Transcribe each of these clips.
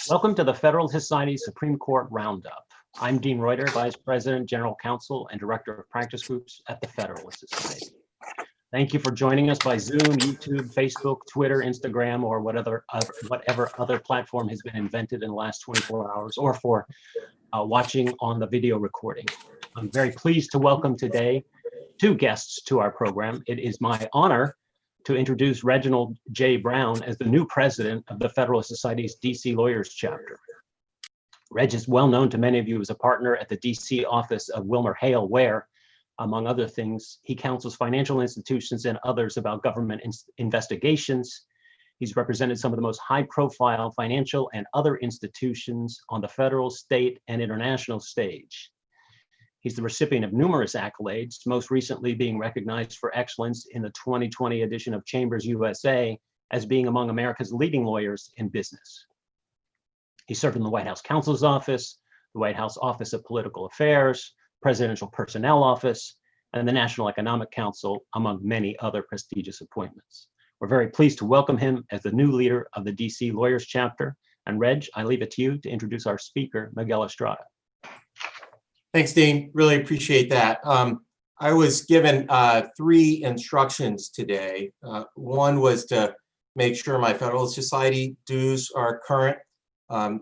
Welcome to the Federalist Society Supreme Court Roundup. I'm Dean Reuter, Vice President, General Counsel, and Director of Practice Groups at the Federalist Society. Thank you for joining us by Zoom, YouTube, Facebook, Twitter, Instagram, or whatever other platform has been invented in the last 24 hours, or for watching on the video recording. I'm very pleased to welcome today two guests to our program. It is my honor to introduce Reginald J. Brown as the new president of the Federalist Society's DC Lawyers Chapter. Reg is well known to many of you as a partner at the DC office of WilmerHale, where, among other things, he counsels financial institutions and others about government investigations. He's represented some of the most high-profile financial and other institutions on the federal, state, and international stage. He's the recipient of numerous accolades, most recently being recognized for excellence in the 2020 edition of Chambers USA as being among America's leading lawyers in business. He served in the White House Counsel's Office, the White House Office of Political Affairs, Presidential Personnel Office, and the National Economic Council, among many other prestigious appointments. We're very pleased to welcome him as the new leader of the DC Lawyers Chapter. And Reg, I leave it to you to introduce our speaker, Miguel Estrada. Thanks, Dean. Really appreciate that. I was given three instructions today. One was to make sure my Federalist Society dues are current.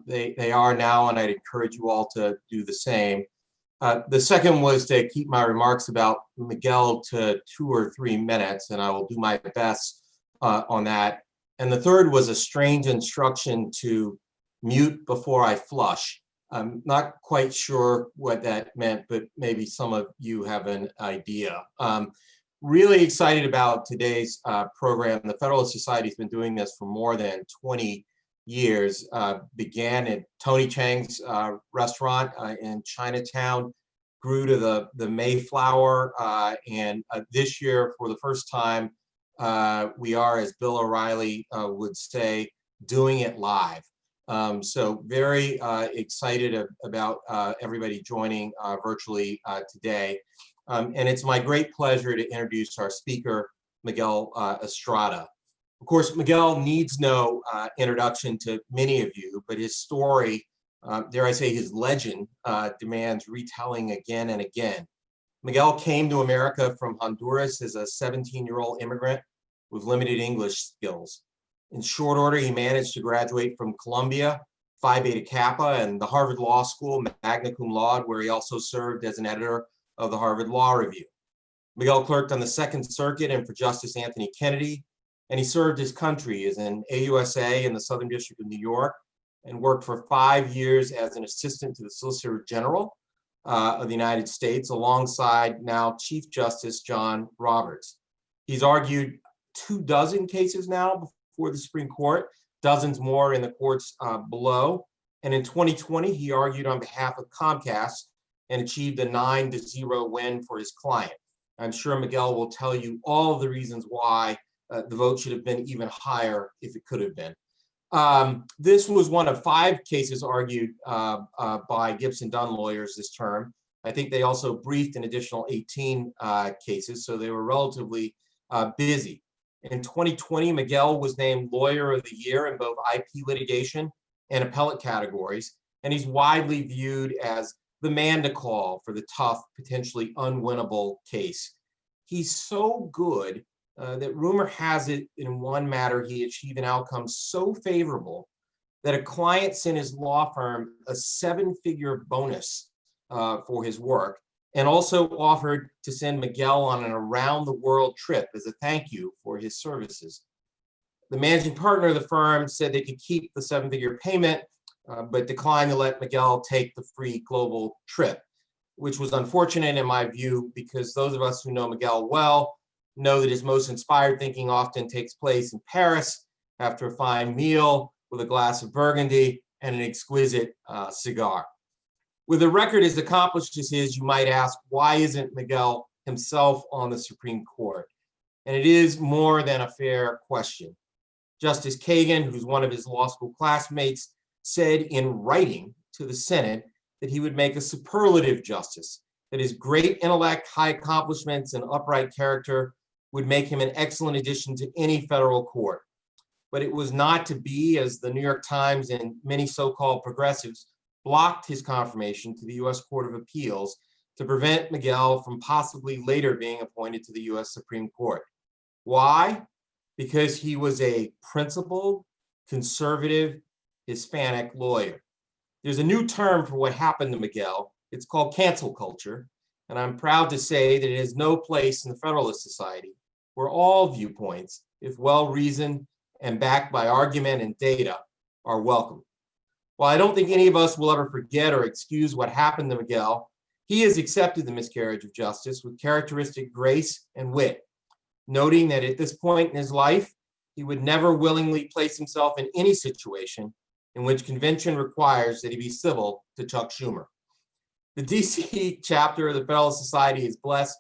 They are now, and I'd encourage you all to do the same. The second was to keep my remarks about Miguel to 2 or 3 minutes, and I will do my best on that. And the third was a strange instruction to mute before I flush. I'm not quite sure what that meant, but maybe some of you have an idea. Really excited about today's program. The Federalist Society has been doing this for more than 20 years. Began at Tony Chang's restaurant in Chinatown, grew to the Mayflower, and this year, for the first time, we are, as Bill O'Reilly would say, doing it live. So very excited about everybody joining virtually today. And it's my great pleasure to introduce our speaker, Miguel Estrada. Of course, Miguel needs no introduction to many of you, but his story, dare I say his legend, demands retelling again and again. Miguel came to America from Honduras as a 17-year-old immigrant with limited English skills. In short order, he managed to graduate from Columbia, Phi Beta Kappa, and the Harvard Law School, magna cum laude, where he also served as an editor of the Harvard Law Review. Miguel clerked on the Second Circuit and for Justice Anthony Kennedy, and he served his country as an AUSA in the Southern District of New York and worked for 5 years as an assistant to the Solicitor General of the United States, alongside now Chief Justice John Roberts. He's argued 24 cases now before the Supreme Court, dozens more in the courts below. And in 2020, he argued on behalf of Comcast and achieved a 9-0 win for his client. I'm sure Miguel will tell you all of the reasons why the vote should have been even higher if it could have been. This was one of 5 cases argued by Gibson Dunn lawyers this term. I think they also briefed an additional 18 cases, so they were relatively busy. In 2020, Miguel was named Lawyer of the Year in both IP litigation and appellate categories, and he's widely viewed as the man to call for the tough, potentially unwinnable case. He's so good that rumor has it in one matter he achieved an outcome so favorable that a client sent his law firm a 7-figure bonus for his work, and also offered to send Miguel on an around-the-world trip as a thank you for his services. The managing partner of the firm said they could keep the 7-figure payment, but declined to let Miguel take the free global trip, which was unfortunate in my view, because those of us who know Miguel well know that his most inspired thinking often takes place in Paris after a fine meal with a glass of Burgundy and an exquisite cigar. With a record as accomplished as his, you might ask, why isn't Miguel himself on the Supreme Court? And it is more than a fair question. Justice Kagan, who's one of his law school classmates, said in writing to the Senate that he would make a superlative justice, that his great intellect, high accomplishments, and upright character would make him an excellent addition to any federal court. But it was not to be, as the New York Times and many so-called progressives blocked his confirmation to the U.S. Court of Appeals to prevent Miguel from possibly later being appointed to the U.S. Supreme Court. Why? Because he was a principled, conservative, Hispanic lawyer. There's a new term for what happened to Miguel. It's called cancel culture, and I'm proud to say that it has no place in the Federalist Society, where all viewpoints, if well-reasoned and backed by argument and data, are welcome. While I don't think any of us will ever forget or excuse what happened to Miguel, he has accepted the miscarriage of justice with characteristic grace and wit, noting that at this point in his life, he would never willingly place himself in any situation in which convention requires that he be civil to Chuck Schumer. The DC chapter of the Federalist Society is blessed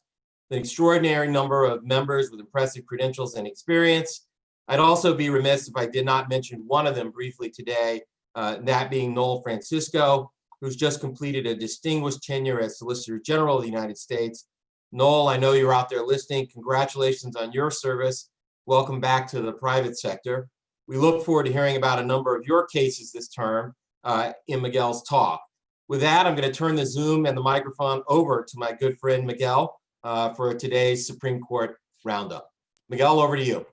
with an extraordinary number of members with impressive credentials and experience. I'd also be remiss if I did not mention one of them briefly today, that being Noel Francisco, who's just completed a distinguished tenure as Solicitor General of the United States. Noel, I know you're out there listening. Congratulations on your service. Welcome back to the private sector. We look forward to hearing about a number of your cases this term in Miguel's talk. With that, I'm going to turn the Zoom and the microphone over to my good friend Miguel for today's Supreme Court Roundup. Miguel, over to you.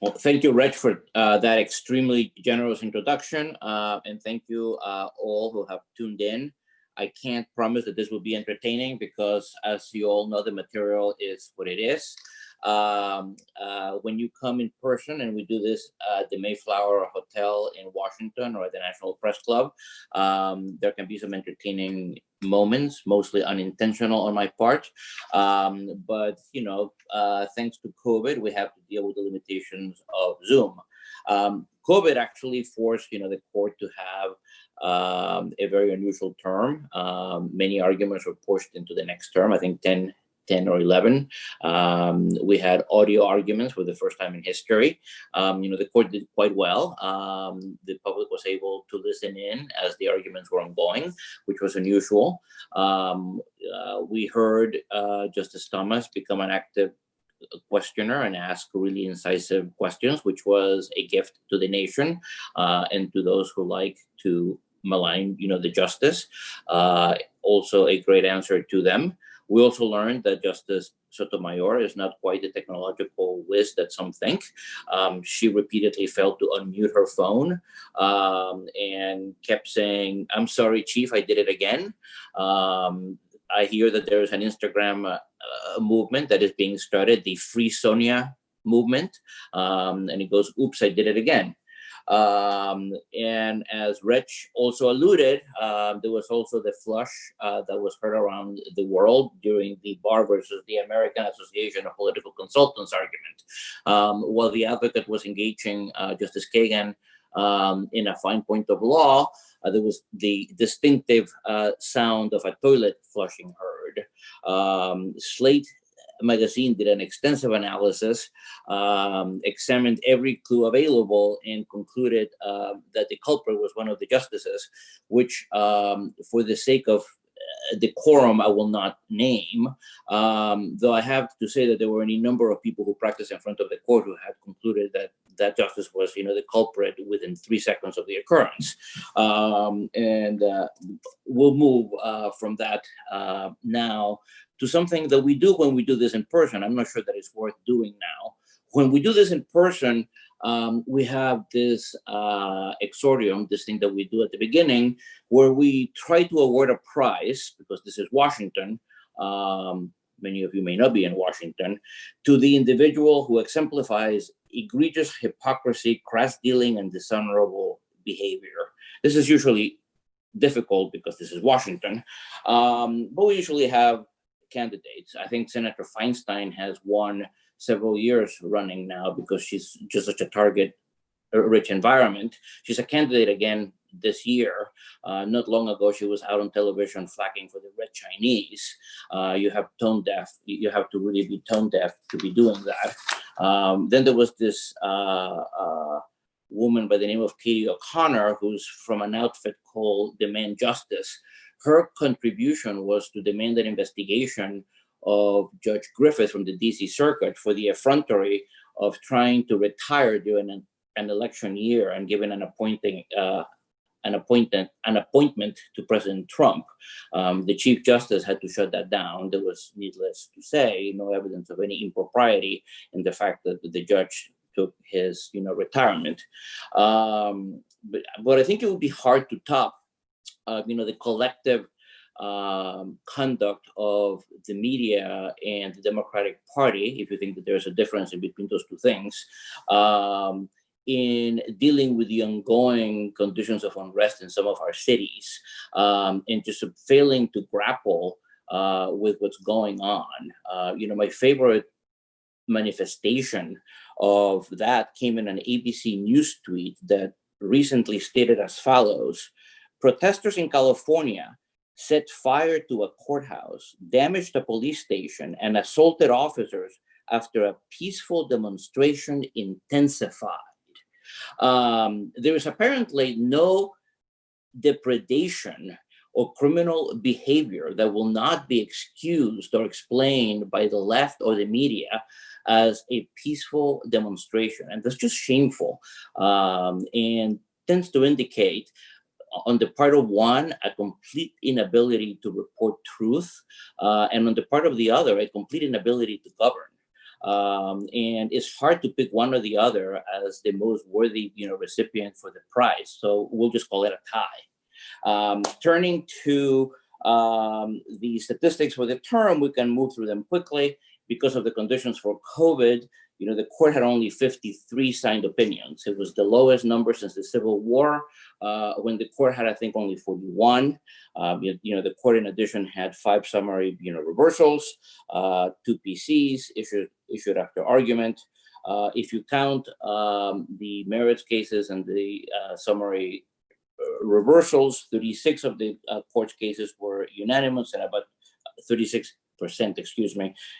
Well, thank you, Reg, for that extremely generous introduction. And thank you all who have tuned in. I can't promise that this will be entertaining because, as you all know, the material is what it is. When you come in person, and we do this at the Mayflower Hotel in Washington or at the National Press Club, there can be some entertaining moments, mostly unintentional on my part. But, you know, thanks to COVID, we have to deal with the limitations of Zoom. COVID actually forced, the court to have a very unusual term. Many arguments were pushed into the next term, I think 10 or 11. We had audio arguments for the first time in history. The court did quite well. The public was able to listen in as the arguments were ongoing, which was unusual. We heard Justice Thomas become an active questioner and ask really incisive questions, which was a gift to the nation and to those who like to malign, the justice. Also a great answer to them. We also learned that Justice Sotomayor is not quite the technological whiz that some think. She repeatedly failed to unmute her phone and kept saying, "I'm sorry, Chief, I did it again." I hear that there is an Instagram movement that is being started, the Free Sonia movement. And it goes, "Oops, I did it again." And as Reg also alluded, there was also the flush that was heard around the world during the Bar versus the American Association of Political Consultants argument. While the advocate was engaging Justice Kagan in a fine point of law, there was the distinctive sound of a toilet flushing heard. Slate magazine did an extensive analysis, examined every clue available, and concluded that the culprit was one of the justices, which for the sake of decorum, I will not name, though I have to say that there were any number of people who practiced in front of the court who had concluded that that justice was, the culprit within 3 seconds of the occurrence. And we'll move from that now to something that we do when we do this in person. I'm not sure that it's worth doing now. When we do this in person, we have this exordium, this thing that we do at the beginning, where we try to award a prize, because this is Washington, many of you may not be in Washington, to the individual who exemplifies egregious hypocrisy, crass dealing, and dishonorable behavior. This is usually difficult because this is Washington, but we usually have candidates. I think Senator Feinstein has won several years running now because she's just such a target-rich environment. She's a candidate again this year. Not long ago, she was out on television flacking for the Red Chinese. You have tone deaf. You have to really be tone deaf to be doing that. Then there was this woman by the name of Katie O'Connor, who's from an outfit called Demand Justice. Her contribution was to demand an investigation of Judge Griffith from the DC Circuit for the effrontery of trying to retire during an election year and giving an appointment to President Trump. The Chief Justice had to shut that down. There was, needless to say, no evidence of any impropriety in the fact that the judge took his, retirement. But I think it would be hard to top, the collective conduct of the media and the Democratic Party, if you think that there's a difference in between those two things, in dealing with the ongoing conditions of unrest in some of our cities, and just failing to grapple with what's going on. My favorite manifestation of that came in an ABC News tweet that recently stated as follows: protesters in California set fire to a courthouse, damaged a police station, and assaulted officers after a peaceful demonstration intensified. There is apparently no depredation or criminal behavior that will not be excused or explained by the left or the media as a peaceful demonstration. And that's just shameful, and tends to indicate, on the part of one, a complete inability to report truth, and on the part of the other, a complete inability to govern. And it's hard to pick one or the other as the most worthy, recipient for the prize. So we'll just call it a tie. Turning to the statistics for the term, we can move through them quickly. Because of the conditions for COVID, the court had only 53 signed opinions. It was the lowest number since the Civil War, when the court had, I think, only 41. The court, in addition, had 5 summary, reversals, 2 PCs issued after argument. If you count the merits cases and the summary reversals, 36 of the court's cases were unanimous, and about 36%,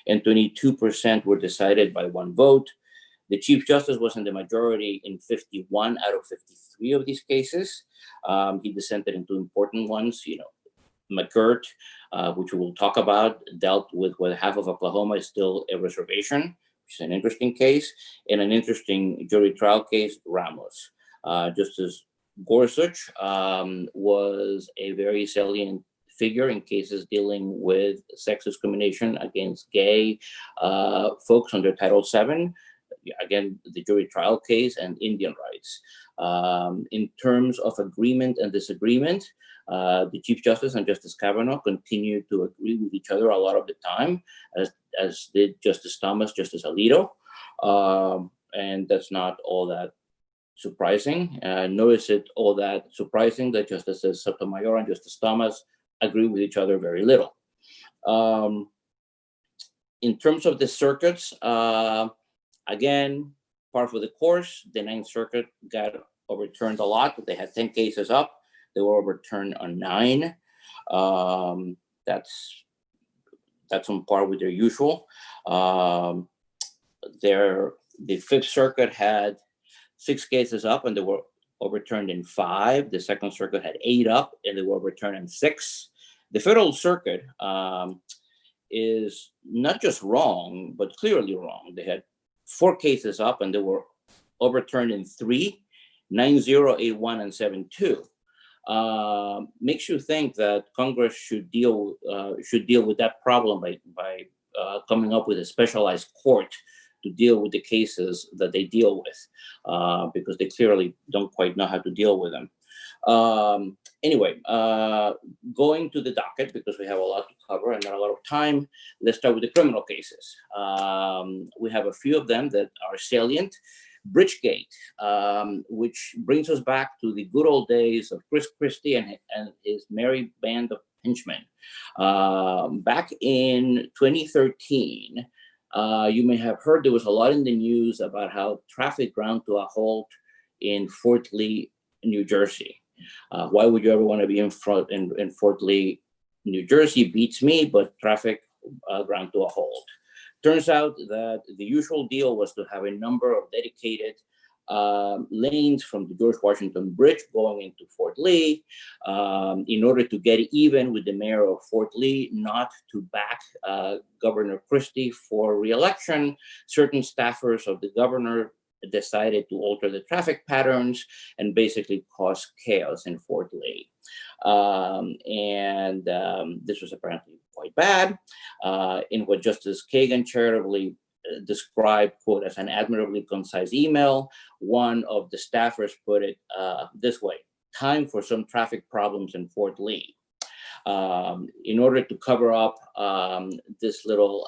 and 22% were decided by 1 vote. The Chief Justice was in the majority in 51 out of 53 of these cases. He dissented in 2 important ones. Mcgird, which we will talk about, dealt with whether half of Oklahoma is still a reservation, which is an interesting case, and an interesting jury trial case, Ramos. Justice Gorsuch was a very salient figure in cases dealing with sex discrimination against gay folks under Title VII, again, the jury trial case, and Indian rights. In terms of agreement and disagreement, the Chief Justice and Justice Kavanaugh continued to agree with each other a lot of the time, as did Justice Thomas, Justice Alito, and that's not all that surprising. Nor is it all that surprising that Justices Sotomayor and Justice Thomas agree with each other very little. In terms of the circuits, again, par for the course, the Ninth Circuit got overturned a lot. They had 10 cases up. They were overturned on 9. That's on par with their usual. The Fifth Circuit had 6 cases up, and they were overturned in 5. The Second Circuit had 8 up, and they were overturned in 6. The Federal Circuit is not just wrong, but clearly wrong. They had 4 cases up, and they were overturned in 3, 9-0, 8-1, and 7-2. Makes you think that Congress should deal with that problem by coming up with a specialized court to deal with the cases that they deal with, because they clearly don't quite know how to deal with them. Anyway, going to the docket, because we have a lot to cover and not a lot of time, let's start with the criminal cases. We have a few of them that are salient. Bridgegate, which brings us back to the good old days of Chris Christie and his merry band of henchmen. Back in 2013, you may have heard there was a lot in the news about how traffic ground to a halt in Fort Lee, New Jersey. Why would you ever want to be in Fort Lee, New Jersey? Beats me, but traffic ground to a halt. Turns out that the usual deal was to have a number of dedicated lanes from the George Washington Bridge going into Fort Lee in order to get even with the mayor of Fort Lee not to back Governor Christie for re-election. Certain staffers of the governor decided to alter the traffic patterns and basically cause chaos in Fort Lee. This was apparently quite bad. In what Justice Kagan charitably described, quote, as an admirably concise email, one of the staffers put it this way: time for some traffic problems in Fort Lee. In order to cover up this little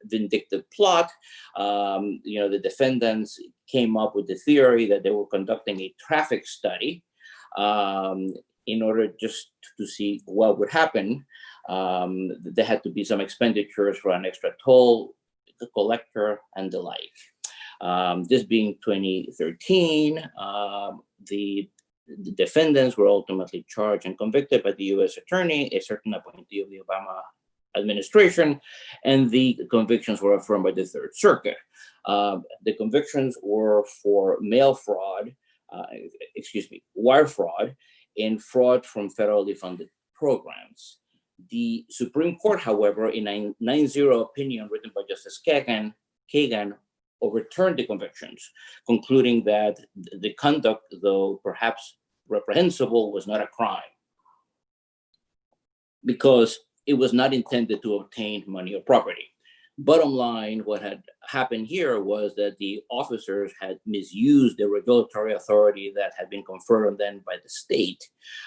vindictive plot, the defendants came up with the theory that they were conducting a traffic study in order just to see what would happen. There had to be some expenditures for an extra toll collector and the like. This being 2013, the defendants were ultimately charged and convicted by the U.S. attorney, a certain appointee of the Obama administration, and the convictions were affirmed by the Third Circuit. The convictions were for wire fraud and fraud from federally funded programs. The Supreme Court, however, in a 9-0 opinion written by Justice Kagan, overturned the convictions, concluding that the conduct, though perhaps reprehensible, was not a crime because it was not intended to obtain money or property. Bottom line, what had happened here was that the officers had misused the regulatory authority that had been conferred on them by the state,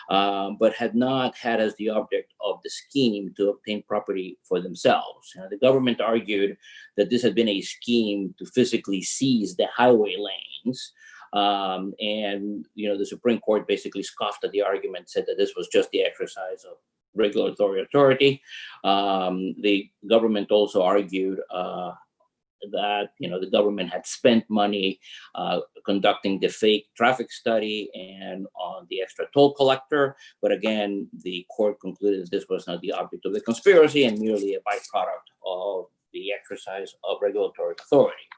but had not had as the object of the scheme to obtain property for themselves. The government argued that this had been a scheme to physically seize the highway lanes. The Supreme Court basically scoffed at the argument, said that this was just the exercise of regulatory authority. The government also argued that the government had spent money conducting the fake traffic study and on the extra toll collector. But again, the court concluded that this was not the object of the conspiracy and merely a byproduct of the exercise of regulatory authority.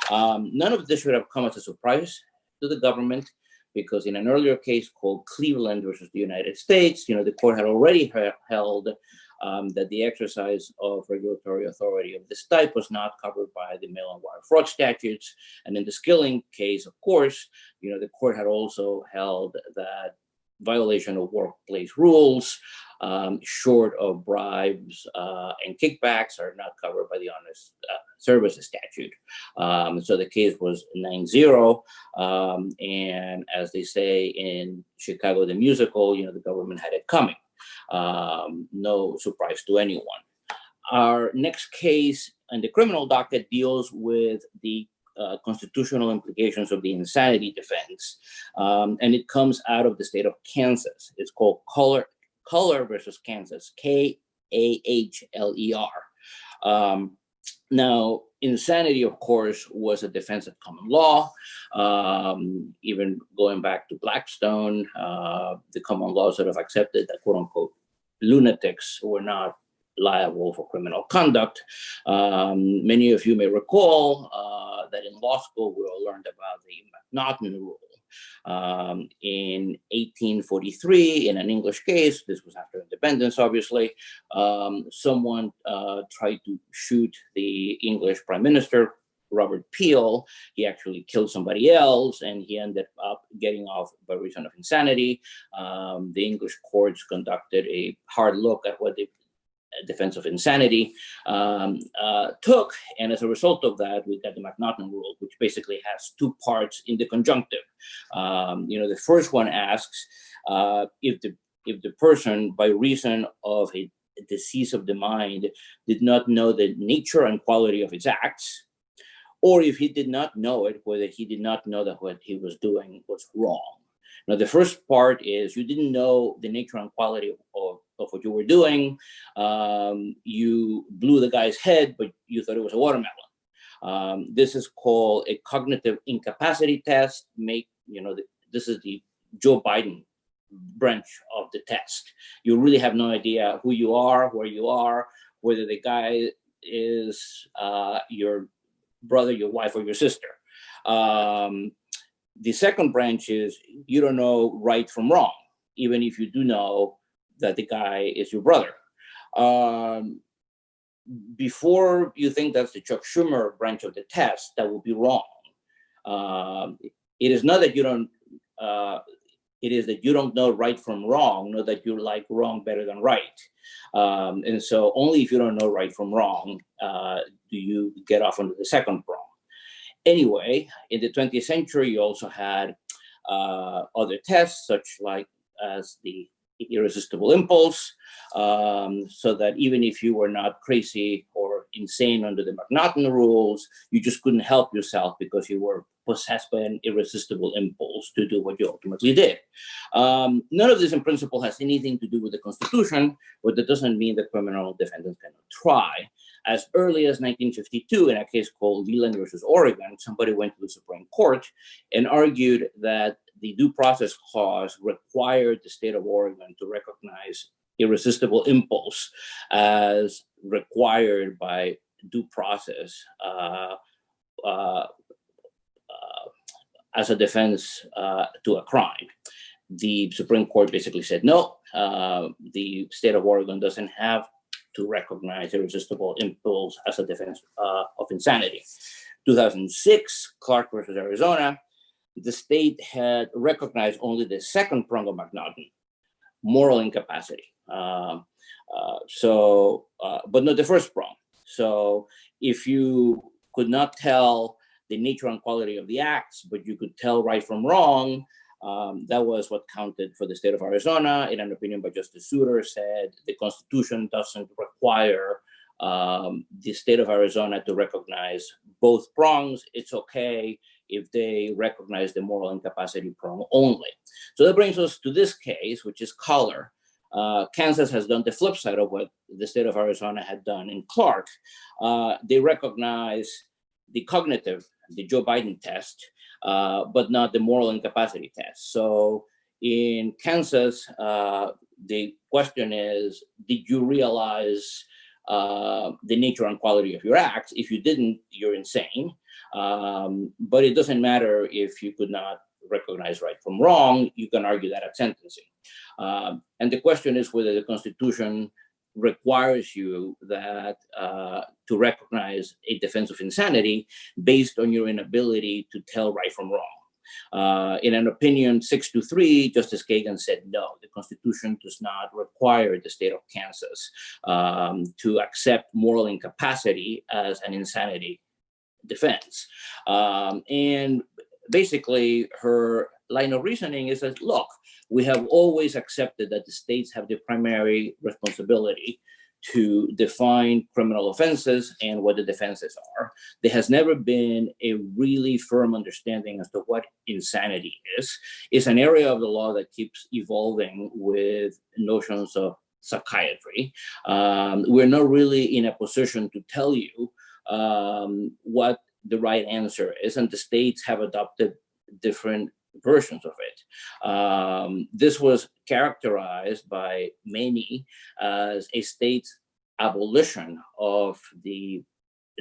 None of this should have come as a surprise to the government, because in an earlier case called Cleveland versus the United States, the court had already held that the exercise of regulatory authority of this type was not covered by the mail and wire fraud statutes. And in the Skilling case, of course, the court had also held that violation of workplace rules, short of bribes and kickbacks, are not covered by the honest services statute. So the case was 9-0. And as they say in Chicago the Musical, the government had it coming. No surprise to anyone. Our next case in the criminal docket deals with the constitutional implications of the insanity defense. And it comes out of the state of Kansas. It's called Color versus Kansas, K-A-H-L-E-R. Now, insanity, of course, was a defense of common law. Even going back to Blackstone, the common law sort of accepted that, quote unquote, lunatics were not liable for criminal conduct. Many of you may recall that in law school, we all learned about the Mcnaughton Rule. In 1843, in an English case, this was after independence, obviously, someone tried to shoot the English Prime Minister, Robert Peel. He actually killed somebody else, and he ended up getting off by reason of insanity. The English courts conducted a hard look at what the defense of insanity took, and as a result of that, we got the Mcnaughton Rule, which basically has two parts in the conjunctive. The first one asks if the person, by reason of a disease of the mind, did not know the nature and quality of its acts, or if he did not know it, whether he did not know that what he was doing was wrong. Now, the first part is you didn't know the nature and quality of what you were doing. You blew the guy's head, but you thought it was a watermelon. This is called a cognitive incapacity test. This is the Joe Biden branch of the test. You really have no idea who you are, where you are, whether the guy is your brother, your wife, or your sister. The second branch is you don't know right from wrong, even if you do know that the guy is your brother. Before you think that's the Chuck Schumer branch of the test, that would be wrong. It is not that you don't, it is that you don't know right from wrong, not that you like wrong better than right. And so only if you don't know right from wrong do you get off onto the second prong. Anyway, in the 20th century, you also had other tests, such like as the irresistible impulse, so that even if you were not crazy or insane under the Mcnaughton rules, you just couldn't help yourself because you were possessed by an irresistible impulse to do what you ultimately did. None of this in principle has anything to do with the Constitution, but that doesn't mean that criminal defendants cannot try. As early as 1952, in a case called Leland versus Oregon, somebody went to the Supreme Court and argued that the due process clause required the state of Oregon to recognize irresistible impulse as required by due process as a defense to a crime. The Supreme Court basically said, no, the state of Oregon doesn't have to recognize irresistible impulse as a defense of insanity. 2006, Clark versus Arizona, the state had recognized only the second prong of Mcnaughton, moral incapacity. But not the first prong. So if you could not tell the nature and quality of the acts, but you could tell right from wrong, that was what counted for the state of Arizona. In an opinion by Justice Souter, said the Constitution doesn't require the state of Arizona to recognize both prongs. It's okay if they recognize the moral incapacity prong only. So that brings us to this case, which is Collar. Kansas has done the flip side of what the state of Arizona had done in Clark. They recognize the cognitive, the Joe Biden test, but not the moral incapacity test. So in Kansas, the question is, did you realize the nature and quality of your acts? If you didn't, you're insane. But it doesn't matter if you could not recognize right from wrong. You can argue that at sentencing. And the question is whether the Constitution requires you that to recognize a defense of insanity based on your inability to tell right from wrong. In an opinion 6-3, Justice Kagan said, no, the Constitution does not require the state of Kansas to accept moral incapacity as an insanity defense. And basically, her line of reasoning is that, look, we have always accepted that the states have the primary responsibility to define criminal offenses and what the defenses are. There has never been a really firm understanding as to what insanity is. It's an area of the law that keeps evolving with notions of psychiatry. We're not really in a position to tell you what the right answer is, and the states have adopted different versions of it. This was characterized by many as a state's abolition of the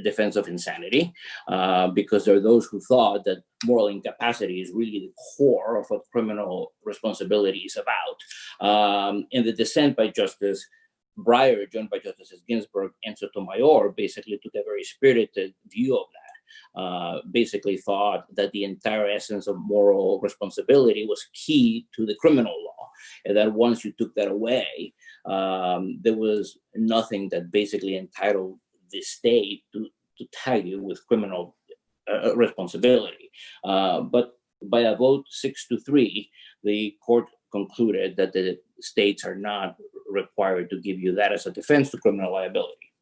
defense of insanity, because there are those who thought that moral incapacity is really the core of what criminal responsibility is about. In the dissent by Justice Breyer, joined by Justices Ginsburg and Sotomayor, basically took a very spirited view of that. Basically thought that the entire essence of moral responsibility was key to the criminal law, and that once you took that away, there was nothing that basically entitled the state to tag you with criminal responsibility. But by a vote 6-3, the court concluded that the states are not required to give you that as a defense to criminal liability.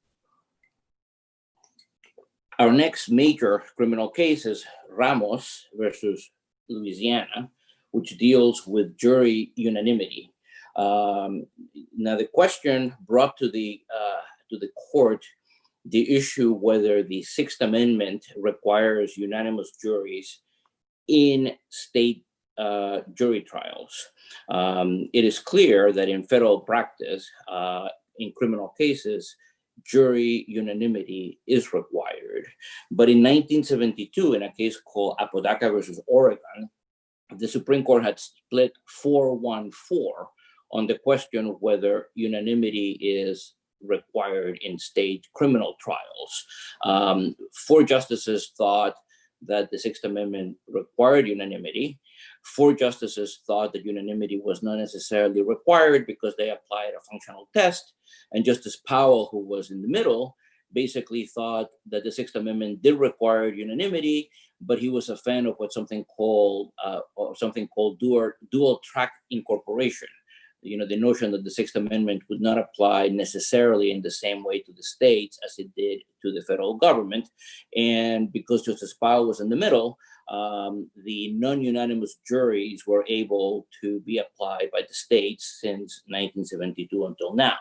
Our next major criminal case is Ramos versus Louisiana, which deals with jury unanimity. Now, the question brought to the court the issue whether the Sixth Amendment requires unanimous juries in state jury trials. It is clear that in federal practice, in criminal cases, jury unanimity is required. But in 1972, in a case called Apodaca versus Oregon, the Supreme Court had split 4-1-4 on the question of whether unanimity is required in state criminal trials. 4 justices thought that the Sixth Amendment required unanimity. 4 justices thought that unanimity was not necessarily required because they applied a functional test. And Justice Powell, who was in the middle, basically thought that the Sixth Amendment did require unanimity, but he was a fan of something called dual track incorporation. The notion that the Sixth Amendment would not apply necessarily in the same way to the states as it did to the federal government. And because Justice Powell was in the middle, the non-unanimous juries were able to be applied by the states since 1972 until now.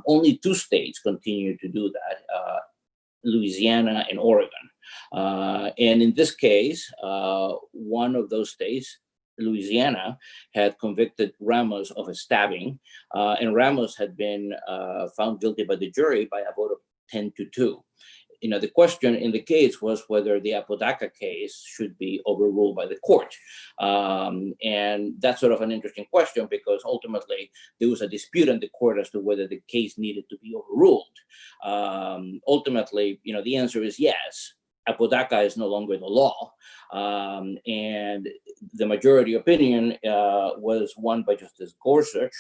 Only 2 states continue to do that, Louisiana and Oregon. And in this case, one of those states, Louisiana, had convicted Ramos of a stabbing, and Ramos had been found guilty by the jury by a vote of 10-2. The question in the case was whether the Daca case should be overruled by the court. And that's sort of an interesting question because ultimately there was a dispute in the court as to whether the case needed to be overruled. Ultimately, the answer is yes. Daca is no longer the law. And the majority opinion was won by Justice Gorsuch,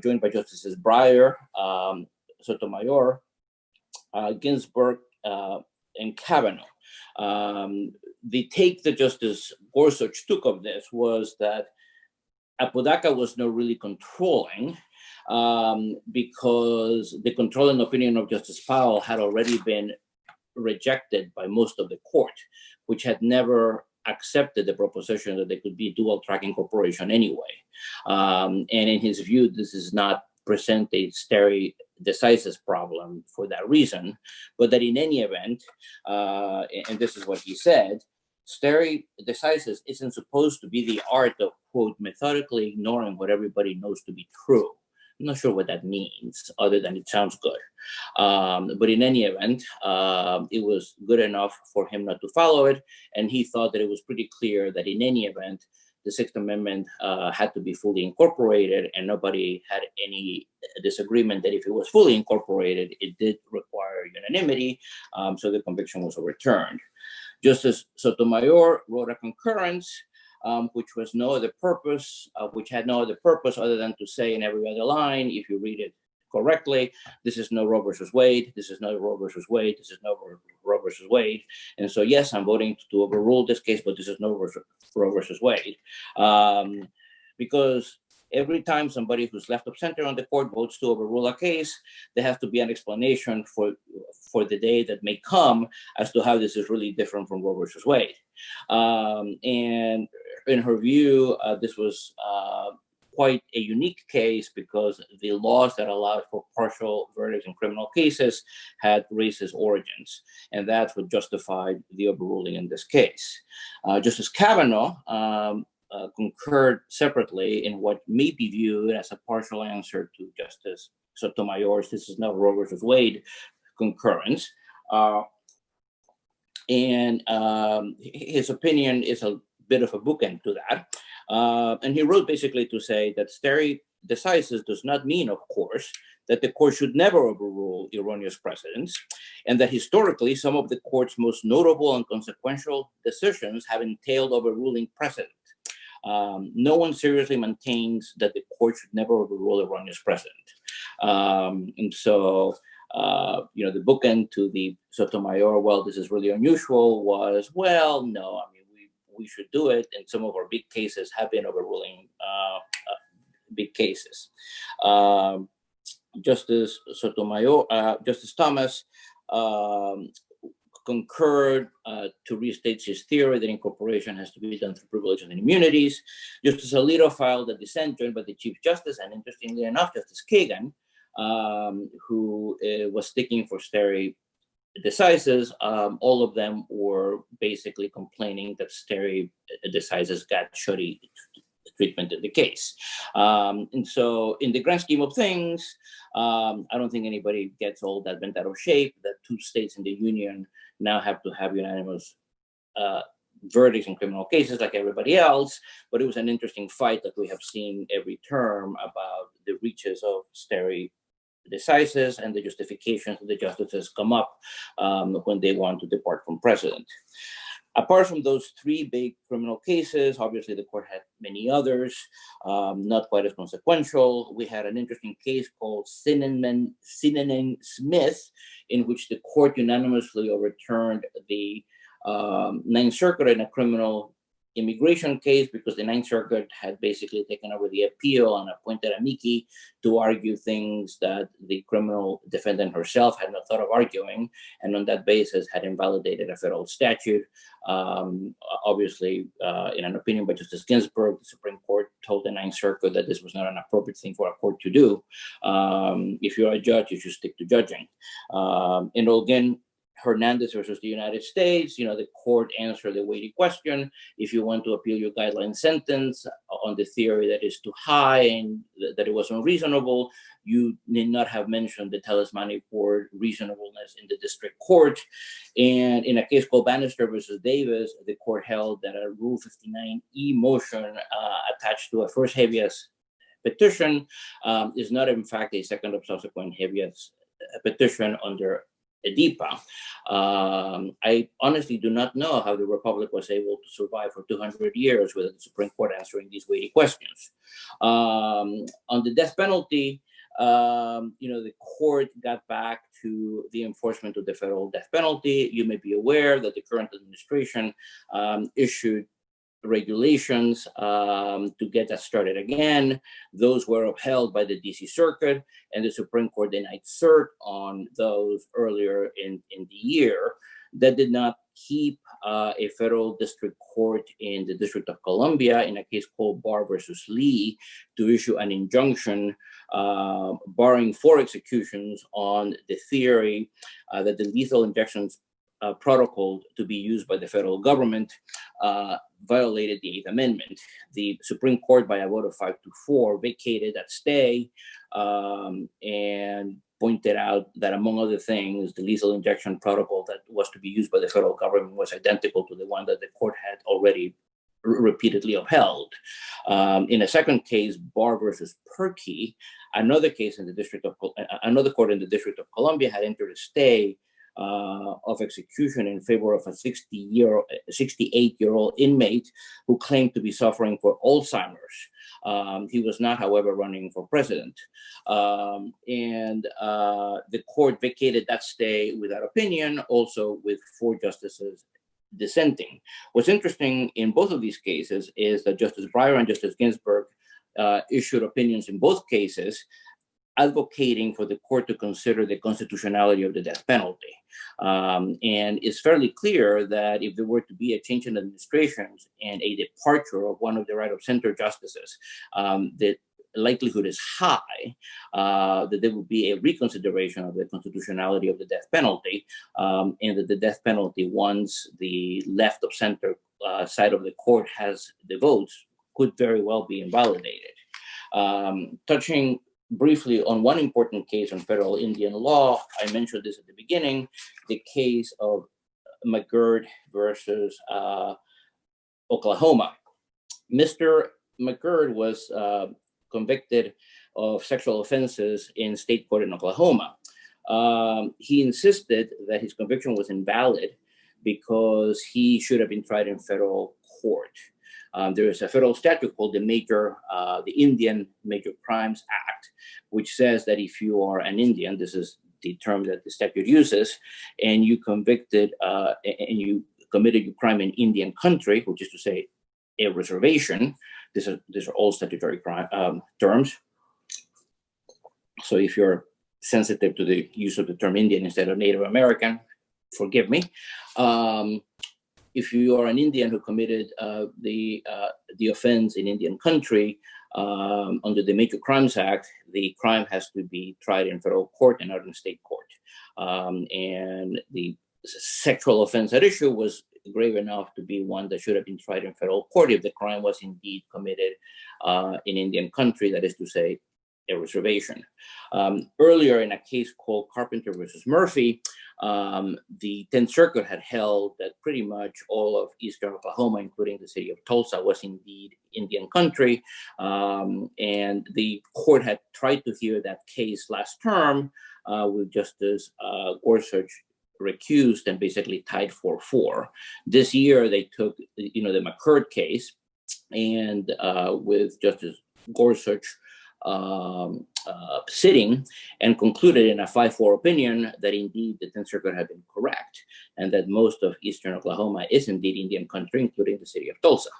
joined by Justices Breyer, Sotomayor, Ginsburg, and Kavanaugh. The take that Justice Gorsuch took of this was that Daca was not really controlling because the controlling opinion of Justice Powell had already been rejected by most of the court, which had never accepted the proposition that there could be dual track incorporation anyway. And in his view, this is not present a stare decisis problem for that reason, but that in any event, and this is what he said, stare decisis isn't supposed to be the art of, quote, methodically ignoring what everybody knows to be true. I'm not sure what that means, other than it sounds good. But in any event, it was good enough for him not to follow it, and he thought that it was pretty clear that in any event, the Sixth Amendment had to be fully incorporated, and nobody had any disagreement that if it was fully incorporated, it did require unanimity, so the conviction was overturned. Justice Sotomayor wrote a concurrence, which had no other purpose other than to say in every other line, if you read it correctly, this is no Roe versus Wade, this is no Roe versus Wade, this is no Roe versus Wade. And so, yes, I'm voting to overrule this case, but this is no Roe versus Wade. Because every time somebody who's left of center on the court votes to overrule a case, there has to be an explanation for the day that may come as to how this is really different from Roe versus Wade. And in her view, this was quite a unique case because the laws that allowed for partial verdicts in criminal cases had racist origins, and that's what justified the overruling in this case. Justice Kavanaugh concurred separately in what may be viewed as a partial answer to Justice Sotomayor's "this is not Roe versus Wade" concurrence. And his opinion is a bit of a bookend to that. And he wrote basically to say that stare decisis does not mean, of course, that the court should never overrule erroneous precedents, and that historically some of the court's most notable and consequential decisions have entailed overruling precedent. No one seriously maintains that the court should never overrule erroneous precedent. And so, the bookend to the Sotomayor, well, this is really unusual, was, well, no, I mean, we should do it, and some of our big cases have been overruling big cases. Justice Thomas concurred to restate his theory that incorporation has to be done through privileges and immunities. Justice Alito filed a dissent joined by the Chief Justice, and interestingly enough, Justice Kagan, who was sticking for stare decisis. All of them were basically complaining that stare decisis got shoddy treatment in the case. And so in the grand scheme of things, I don't think anybody gets all that bent out of shape that 2 states in the union now have to have unanimous verdicts in criminal cases like everybody else, but it was an interesting fight that we have seen every term about the reaches of stare decisis and the justifications that the justices come up when they want to depart from precedent. Apart from those three big criminal cases, obviously the court had many others, not quite as consequential. We had an interesting case called Cinnamon Smith, in which the court unanimously overturned the Ninth Circuit in a criminal immigration case because the Ninth Circuit had basically taken over the appeal and appointed amici to argue things that the criminal defendant herself had not thought of arguing, and on that basis had invalidated a federal statute. Obviously, in an opinion by Justice Ginsburg, the Supreme Court told the Ninth Circuit that this was not an appropriate thing for a court to do. If you're a judge, you should stick to judging. And again, Hernandez versus the United States, the court answered the weighty question. If you want to appeal your guideline sentence on the theory that it's too high and that it was unreasonable, you need not have mentioned the talismanic word reasonableness in the district court. And in a case called Bannister versus Davis, the court held that a Rule 59E motion attached to a first habeas petition is not in fact a second or subsequent habeas petition under EDIPA. I honestly do not know how the Republic was able to survive for 200 years without the Supreme Court answering these weighty questions. On the death penalty, the court got back to the enforcement of the federal death penalty. You may be aware that the current administration issued regulations to get that started again. Those were upheld by the DC Circuit, and the Supreme Court denied cert on those earlier in the year. That did not keep a federal district court in the District of Columbia in a case called Barr versus Lee to issue an injunction barring 4 executions on the theory that the lethal injections protocol to be used by the federal government violated the 8th Amendment. The Supreme Court, by a vote of 5-4, vacated that stay and pointed out that, among other things, the lethal injection protocol that was to be used by the federal government was identical to the one that the court had already repeatedly upheld. In a second case, Barr versus Perkey, another court in the District of Columbia had entered a stay of execution in favor of a 68-year-old inmate who claimed to be suffering for Alzheimer's. He was not, however, running for president. And the court vacated that stay without opinion, also with 4 justices dissenting. What's interesting in both of these cases is that Justice Breyer and Justice Ginsburg issued opinions in both cases advocating for the court to consider the constitutionality of the death penalty. And it's fairly clear that if there were to be a change in administrations and a departure of one of the right of center justices, the likelihood is high that there would be a reconsideration of the constitutionality of the death penalty, and that the death penalty, once the left of center side of the court has the votes, could very well be invalidated. Touching briefly on one important case on federal Indian law, I mentioned this at the beginning, the case of Mcgird versus Oklahoma. Mr. Mcgird was convicted of sexual offenses in state court in Oklahoma. He insisted that his conviction was invalid because he should have been tried in federal court. There is a federal statute called the Indian Major Crimes Act, which says that if you are an Indian, this is the term that the statute uses, and you committed your crime in Indian country, which is to say a reservation. These are all statutory terms. So if you're sensitive to the use of the term Indian instead of Native American, forgive me. If you are an Indian who committed the offense in Indian country, under the Major Crimes Act, the crime has to be tried in federal court and not in state court. And the sexual offense at issue was grave enough to be one that should have been tried in federal court if the crime was indeed committed in Indian country, that is to say, a reservation. Earlier in a case called Carpenter versus Murphy, the 10th Circuit had held that pretty much all of eastern Oklahoma, including the city of Tulsa, was indeed Indian country. And the court had tried to hear that case last term with Justice Gorsuch recused and basically tied 4-4. This year, they took, the Mcgird case, and with Justice Gorsuch sitting, and concluded in a 5-4 opinion that indeed the 10th Circuit had been correct, and that most of eastern Oklahoma is indeed Indian country, including the city of Tulsa.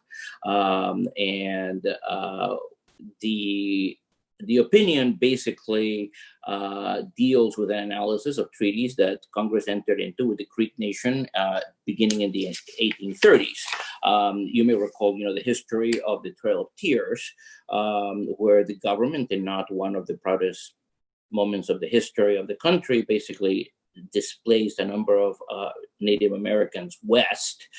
The opinion basically deals with an analysis of treaties that Congress entered into with the Creek Nation beginning in the 1830s. You may recall, the history of the Trail of Tears, where the government, in not one of the proudest moments of the history of the country, basically displaced a number of Native Americans west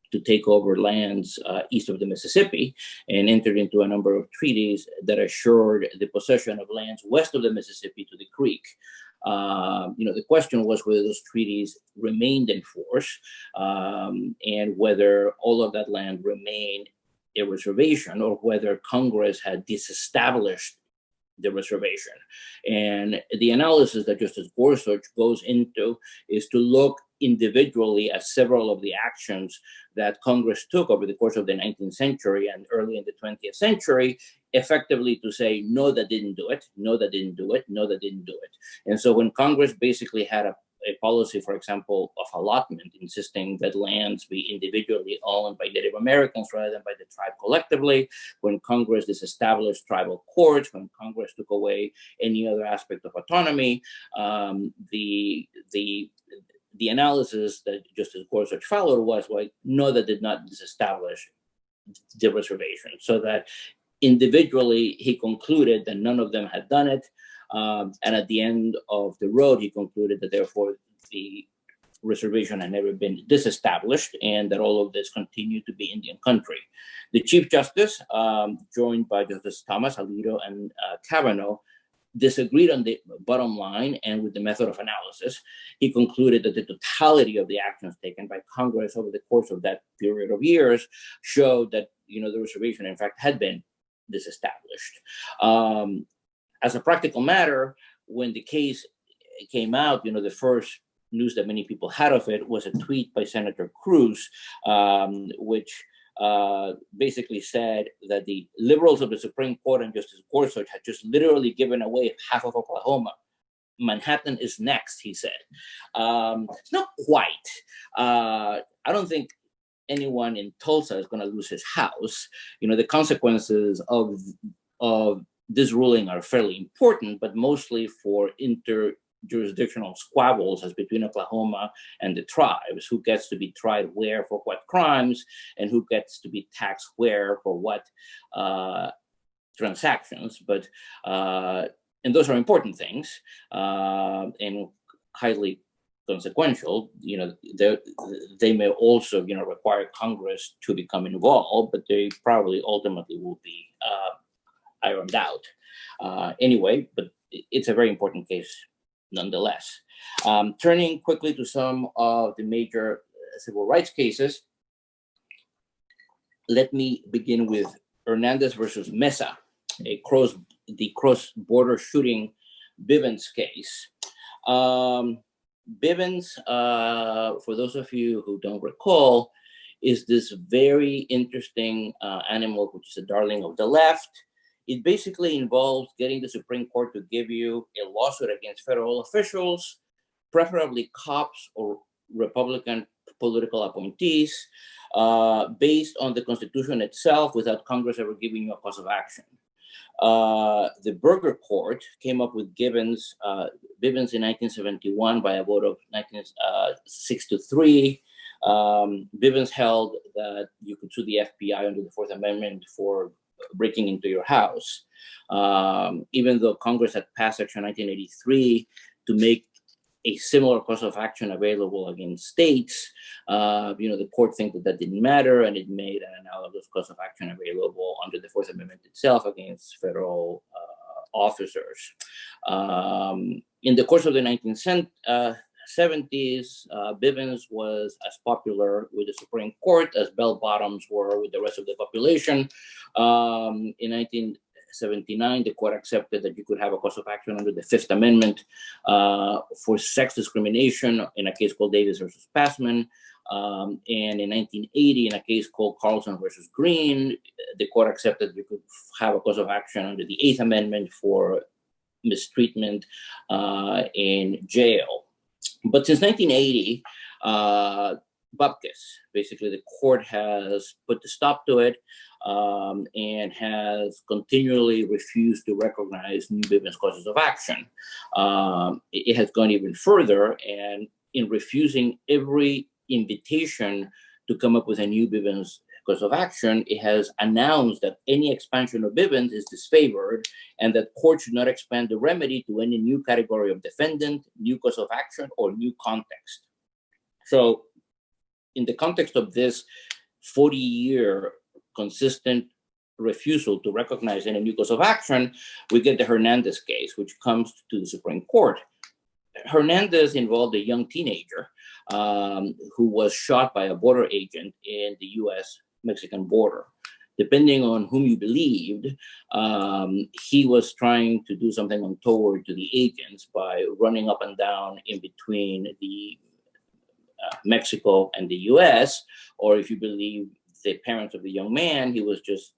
to take over lands east of the Mississippi, and entered into a number of treaties that assured the possession of lands west of the Mississippi to the Creek. The question was whether those treaties remained in force, and whether all of that land remained a reservation, or whether Congress had disestablished the reservation. And the analysis that Justice Gorsuch goes into is to look individually at several of the actions that Congress took over the course of the 19th century and early in the 20th century, effectively to say, no, that didn't do it, no, that didn't do it, no, that didn't do it. And so when Congress basically had a policy, for example, of allotment, insisting that lands be individually owned by Native Americans rather than by the tribe collectively, when Congress disestablished tribal courts, when Congress took away any other aspect of autonomy, the analysis that Justice Gorsuch followed was like, no, that did not disestablish the reservation. So that individually, he concluded that none of them had done it. And at the end of the road, he concluded that therefore the reservation had never been disestablished and that all of this continued to be Indian country. The Chief Justice, joined by Justice Thomas, Alito, and Kavanaugh, disagreed on the bottom line and with the method of analysis. He concluded that the totality of the actions taken by Congress over the course of that period of years showed that the reservation, in fact, had been disestablished. As a practical matter, when the case came out, the first news that many people had of it was a tweet by Senator Cruz, which basically said that the liberals of the Supreme Court and Justice Gorsuch had just literally given away half of Oklahoma. Manhattan is next, he said. It's not quite. I don't think anyone in Tulsa is going to lose his house. The consequences of this ruling are fairly important, but mostly for interjurisdictional squabbles as between Oklahoma and the tribes, who gets to be tried where for what crimes, and who gets to be taxed where for what transactions. But and those are important things and highly consequential. They may also require Congress to become involved, but they probably ultimately will be ironed out anyway. But it's a very important case nonetheless. Turning quickly to some of the major civil rights cases, let me begin with Hernandez versus Mesa, the cross-border shooting Bivens case. Bivens, for those of you who don't recall, is this very interesting animal, which is a darling of the left. It basically involves getting the Supreme Court to give you a lawsuit against federal officials, preferably cops or Republican political appointees, based on the Constitution itself without Congress ever giving you a cause of action. The Burger Court came up with Bivens in 1971 by a vote of 6-3. Bivens held that you could sue the FBI under the Fourth Amendment for breaking into your house, even though Congress had passed Section 1983 to make a similar cause of action available against states. The court think that didn't matter, and it made an analogous cause of action available under the Fourth Amendment itself against federal officers. In the course of the 1970s, Bivens was as popular with the Supreme Court as bell bottoms were with the rest of the population. In 1979, the court accepted that you could have a cause of action under the Fifth Amendment for sex discrimination in a case called Davis versus Passman. And in 1980, in a case called Carlson versus Green, the court accepted you could have a cause of action under the Eighth Amendment for mistreatment in jail. But since 1980, Bupkis, basically the court has put a stop to it and has continually refused to recognize new Bivens causes of action. It has gone even further, and in refusing every invitation to come up with a new Bivens cause of action, it has announced that any expansion of Bivens is disfavored and that courts should not expand the remedy to any new category of defendant, new cause of action, or new context. So in the context of this 40-year consistent refusal to recognize any new cause of action, we get the Hernandez case, which comes to the Supreme Court. Hernandez involved a young teenager who was shot by a border agent in the US-Mexican border. Depending on whom you believed, he was trying to do something untoward to the agents by running up and down in between the Mexico and the US, or if you believe the parents of the young man, he was just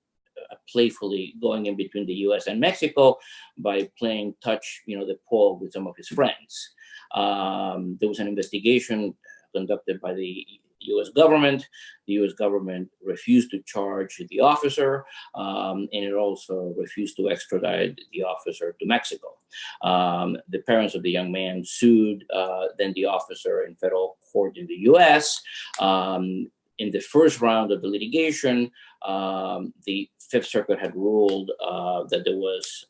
playfully going in between the US and Mexico by playing touch, the pole with some of his friends. There was an investigation conducted by the US government. The US government refused to charge the officer, and it also refused to extradite the officer to Mexico. The parents of the young man sued then the officer in federal court in the US. In the first round of the litigation, the Fifth Circuit had ruled that there was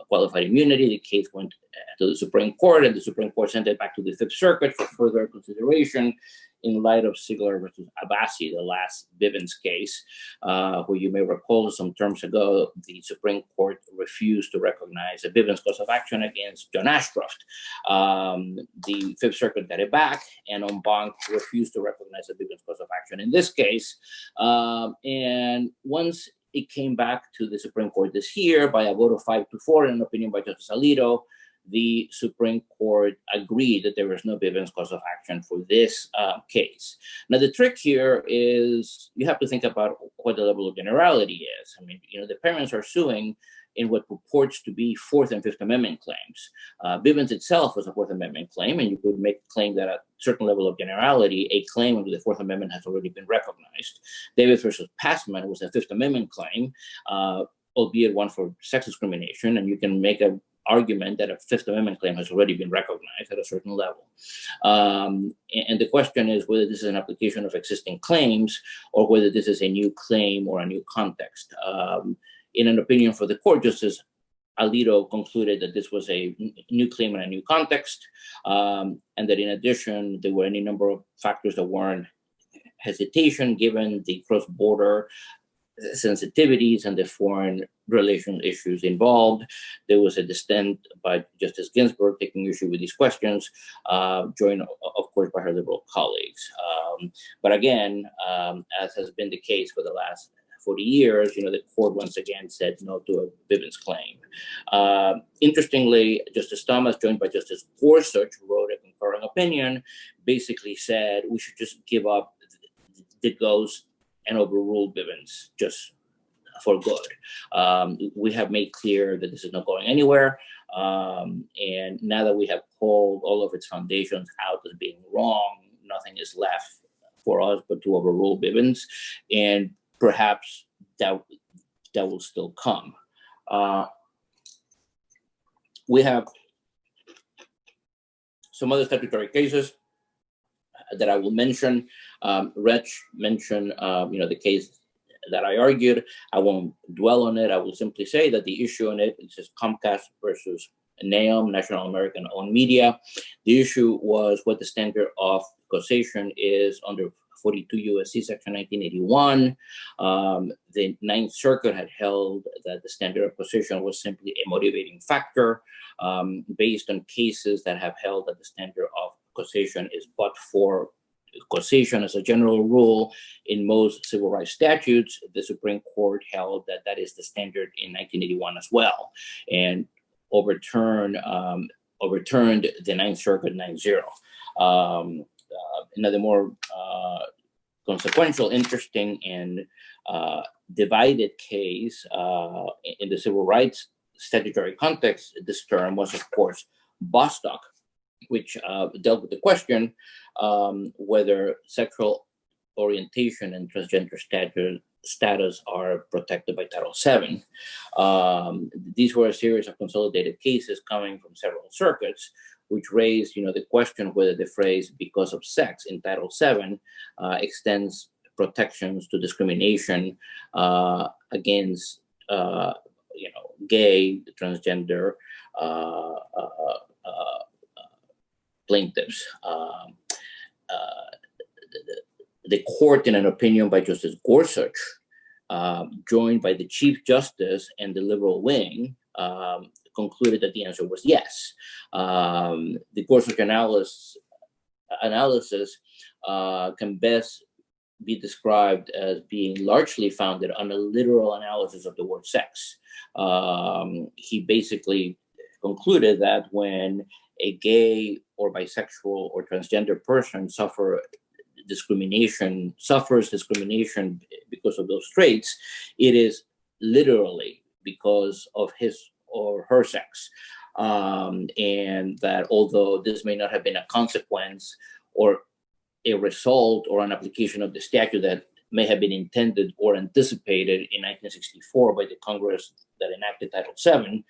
qualified immunity. The case went to the Supreme Court, and the Supreme Court sent it back to the Fifth Circuit for further consideration in light of Sigler versus Abbasi, the last Bivens case, where you may recall some terms ago, the Supreme Court refused to recognize a Bivens cause of action against John Ashcroft. The Fifth Circuit got it back, and en banc refused to recognize a Bivens cause of action in this case. And once it came back to the Supreme Court this year by a vote of 5-4 in an opinion by Justice Alito, the Supreme Court agreed that there was no Bivens cause of action for this case. Now, the trick here is you have to think about what the level of generality is. I mean, the parents are suing in what purports to be Fourth and Fifth Amendment claims. Bivens itself was a Fourth Amendment claim, and you could make a claim that at a certain level of generality, a claim under the Fourth Amendment has already been recognized. Davis versus Passman was a Fifth Amendment claim, albeit one for sex discrimination, and you can make an argument that a Fifth Amendment claim has already been recognized at a certain level. And the question is whether this is an application of existing claims or whether this is a new claim or a new context. In an opinion for the court, Justice Alito concluded that this was a new claim in a new context, and that in addition, there were any number of factors that weren't hesitation given the cross-border sensitivities and the foreign relations issues involved. There was a dissent by Justice Ginsburg taking issue with these questions, joined, of course, by her liberal colleagues. But again, as has been the case for the last 40 years, the court once again said no to a Bivens claim. Interestingly, Justice Thomas, joined by Justice Gorsuch, who wrote a concurring opinion, basically said we should just give up the ghost and overrule Bivens just for good. We have made clear that this is not going anywhere. And now that we have pulled all of its foundations out as being wrong, nothing is left for us but to overrule Bivens. And perhaps that will still come. We have some other statutory cases that I will mention. Reg mentioned, the case that I argued. I won't dwell on it. I will simply say that the issue on it is Comcast versus NAOM, National American Owned Media. The issue was what the standard of causation is under 42 U.S.C. Section 1981. The Ninth Circuit had held that the standard of causation was simply a motivating factor based on cases that have held that the standard of causation is but for causation as a general rule in most civil rights statutes. The Supreme Court held that that is the standard in 1981 as well, and overturned the Ninth Circuit 9-0. Another more consequential, interesting, and divided case in the civil rights statutory context, this term was, of course, Bostock, which dealt with the question whether sexual orientation and transgender status are protected by Title VII. These were a series of consolidated cases coming from several circuits, which raised, the question whether the phrase "because of sex" in Title VII extends protections to discrimination against, gay, transgender plaintiffs. The court, in an opinion by Justice Gorsuch, joined by the Chief Justice and the liberal wing, concluded that the answer was yes. The Gorsuch analysis can best be described as being largely founded on a literal analysis of the word sex. He basically concluded that when a gay or bisexual or transgender person suffers discrimination because of those traits, it is literally because of his or her sex. And that although this may not have been a consequence or a result or an application of the statute that may have been intended or anticipated in 1964 by the Congress that enacted Title VII,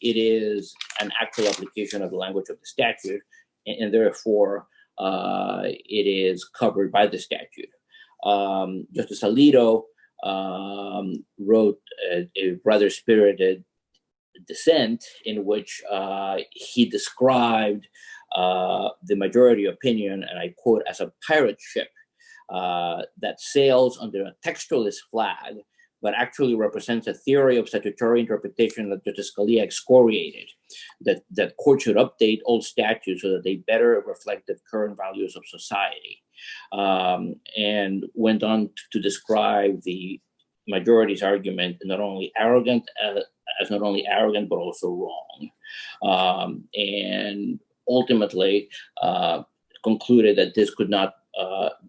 it is an actual application of the language of the statute, and therefore it is covered by the statute. Justice Alito wrote a rather spirited dissent in which he described the majority opinion, and I quote, as a pirate ship that sails under a textualist flag, but actually represents a theory of statutory interpretation that Justice Scalia excoriated, that courts should update old statutes so that they better reflect the current values of society, and went on to describe the majority's argument not only arrogant, but also wrong, and ultimately concluded that this could not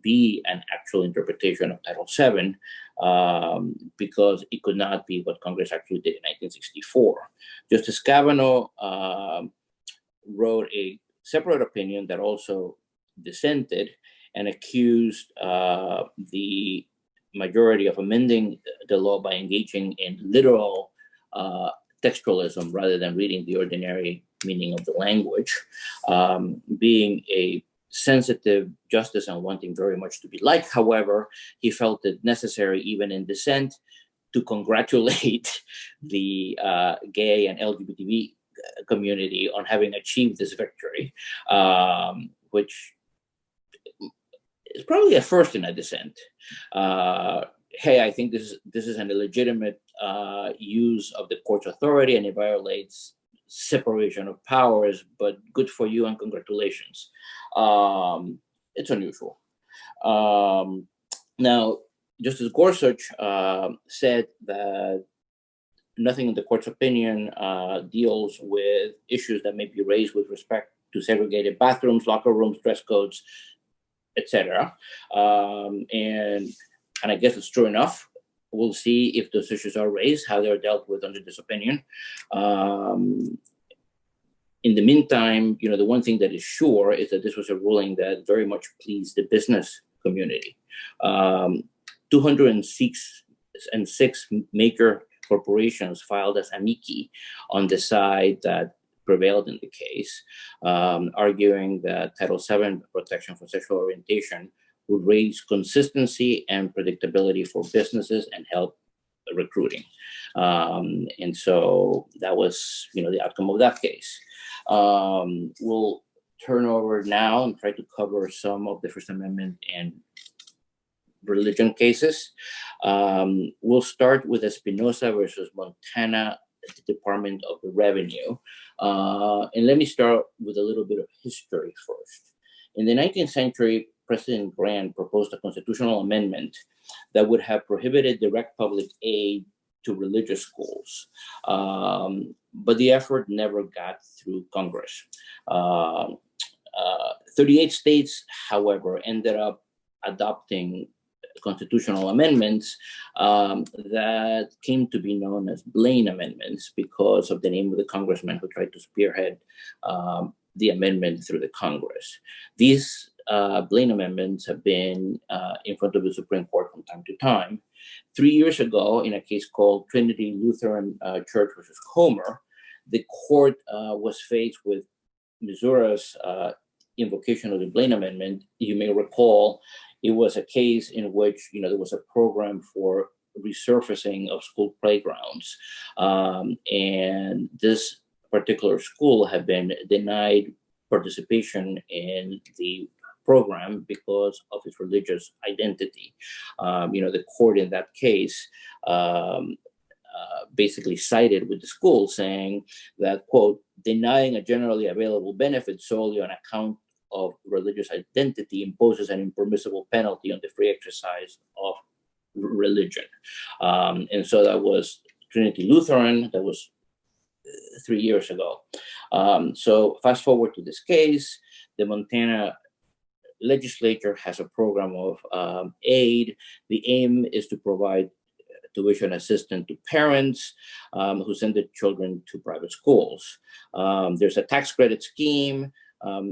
be an actual interpretation of Title VII because it could not be what Congress actually did in 1964. Justice Kavanaugh wrote a separate opinion that also dissented and accused the majority of amending the law by engaging in literal textualism rather than reading the ordinary meaning of the language. Being a sensitive justice and wanting very much to be liked, however, he felt it necessary, even in dissent, to congratulate the gay and LGBT community on having achieved this victory, which is probably a first in a dissent. Hey, I think this is an illegitimate use of the court's authority and it violates separation of powers, but good for you and congratulations. It's unusual. Now, Justice Gorsuch said that nothing in the court's opinion deals with issues that may be raised with respect to segregated bathrooms, locker rooms, dress codes, etc. And I guess it's true enough. We'll see if those issues are raised, how they're dealt with under this opinion. In the meantime, the one thing that is sure is that this was a ruling that very much pleased the business community. 206 major corporations filed as amici on the side that prevailed in the case, arguing that Title VII protection for sexual orientation would raise consistency and predictability for businesses and help recruiting. And so that was, the outcome of that case. We'll turn over now and try to cover some of the First Amendment and religion cases. We'll start with Espinoza versus Montana Department of the Revenue. And let me start with a little bit of history first. In the 19th century, President Grant proposed a constitutional amendment that would have prohibited direct public aid to religious schools. But the effort never got through Congress. 38 states, however, ended up adopting constitutional amendments that came to be known as Blaine amendments because of the name of the congressman who tried to spearhead the amendment through the Congress. These Blaine amendments have been in front of the Supreme Court from time to time. 3 years ago, in a case called Trinity Lutheran Church versus Comer, the court was faced with Missouri's invocation of the Blaine Amendment. You may recall it was a case in which there was a program for resurfacing of school playgrounds, and this particular school had been denied participation in the program because of its religious identity. The court in that case basically sided with the school, saying that, quote, denying a generally available benefit solely on account of religious identity imposes an impermissible penalty on the free exercise of religion. And so that was Trinity Lutheran. That was 3 years ago. So fast forward to this case, the Montana legislature has a program of aid. The aim is to provide tuition assistance to parents who send their children to private schools. There's a tax credit scheme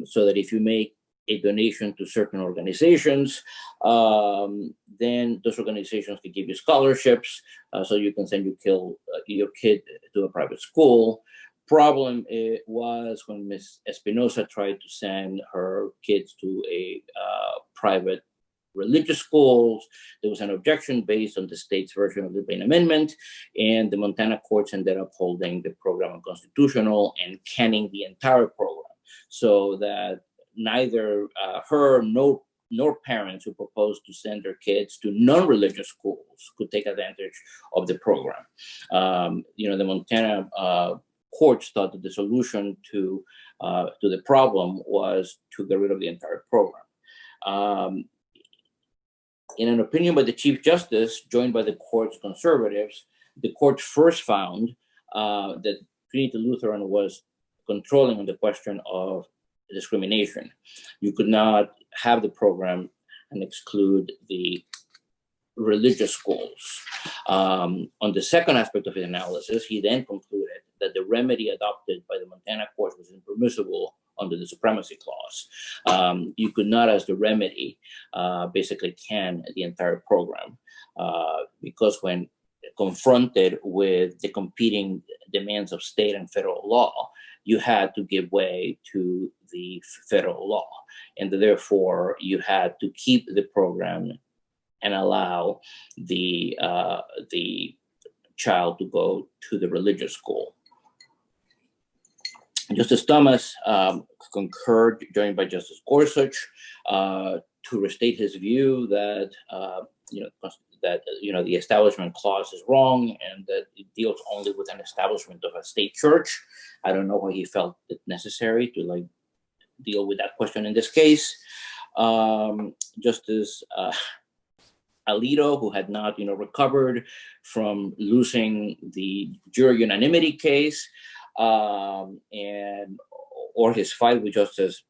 so that if you make a donation to certain organizations, then those organizations can give you scholarships so you can send your kid to a private school. Problem was when Ms. Espinoza tried to send her kids to a private religious schools. There was an objection based on the state's version of the Blaine Amendment, and the Montana courts ended up holding the program unconstitutional and canning the entire program, so that neither her nor parents who proposed to send their kids to non-religious schools could take advantage of the program. The Montana courts thought that the solution to the problem was to get rid of the entire program. In an opinion by the Chief Justice, joined by the court's conservatives, the court first found that Trinity Lutheran was controlling on the question of discrimination. You could not have the program and exclude the religious schools. On the second aspect of his analysis, he then concluded that the remedy adopted by the Montana court was impermissible under the Supremacy Clause. You could not, as the remedy, basically can the entire program because when confronted with the competing demands of state and federal law, you had to give way to the federal law. And therefore, you had to keep the program and allow the child to go to the religious school. Justice Thomas concurred, joined by Justice Gorsuch, to restate his view that the Establishment Clause is wrong and that it deals only with an establishment of a state church. I don't know why he felt it necessary to deal with that question in this case. Justice Alito, who had not recovered from losing the Jury Unanimity case, or his fight with Justice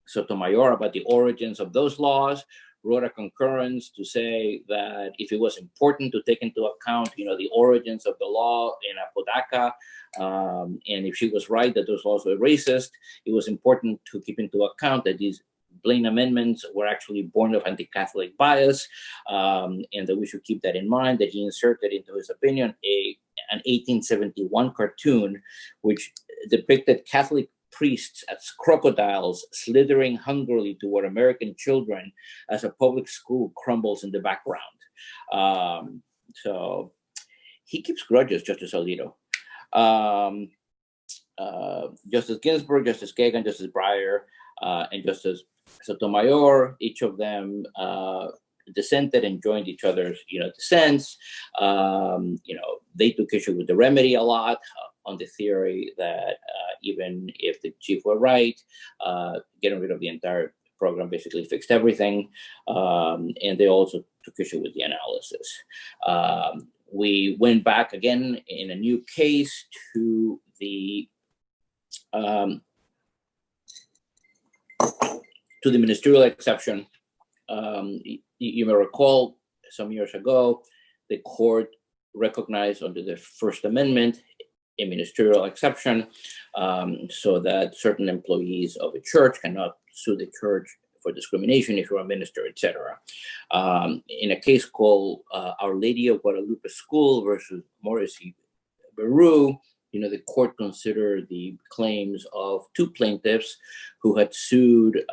Sotomayor about the origins of those laws, wrote a concurrence to say that if it was important to take into account, the origins of the law in Apodaca, and if she was right that those laws were racist, it was important to keep into account that these Blaine amendments were actually born of anti-Catholic bias, and that we should keep that in mind, that he inserted into his opinion an 1871 cartoon which depicted Catholic priests as crocodiles slithering hungrily toward American children as a public school crumbles in the background. So he keeps grudges, Justice Alito. Justice Ginsburg, Justice Kagan, Justice Breyer and Justice Sotomayor. Each of them dissented and joined each other's, dissents. They took issue with the remedy a lot on the theory that even if the chief were right, getting rid of the entire program basically fixed everything. And they also took issue with the analysis. We went back again in a new case to the ministerial exception. You may recall some years ago, the court recognized under the First Amendment a ministerial exception so that certain employees of a church cannot sue the church for discrimination if you're a minister, etc. In a case called Our Lady of Guadalupe School versus Morrissey Beru, the court considered the claims of two plaintiffs who had sued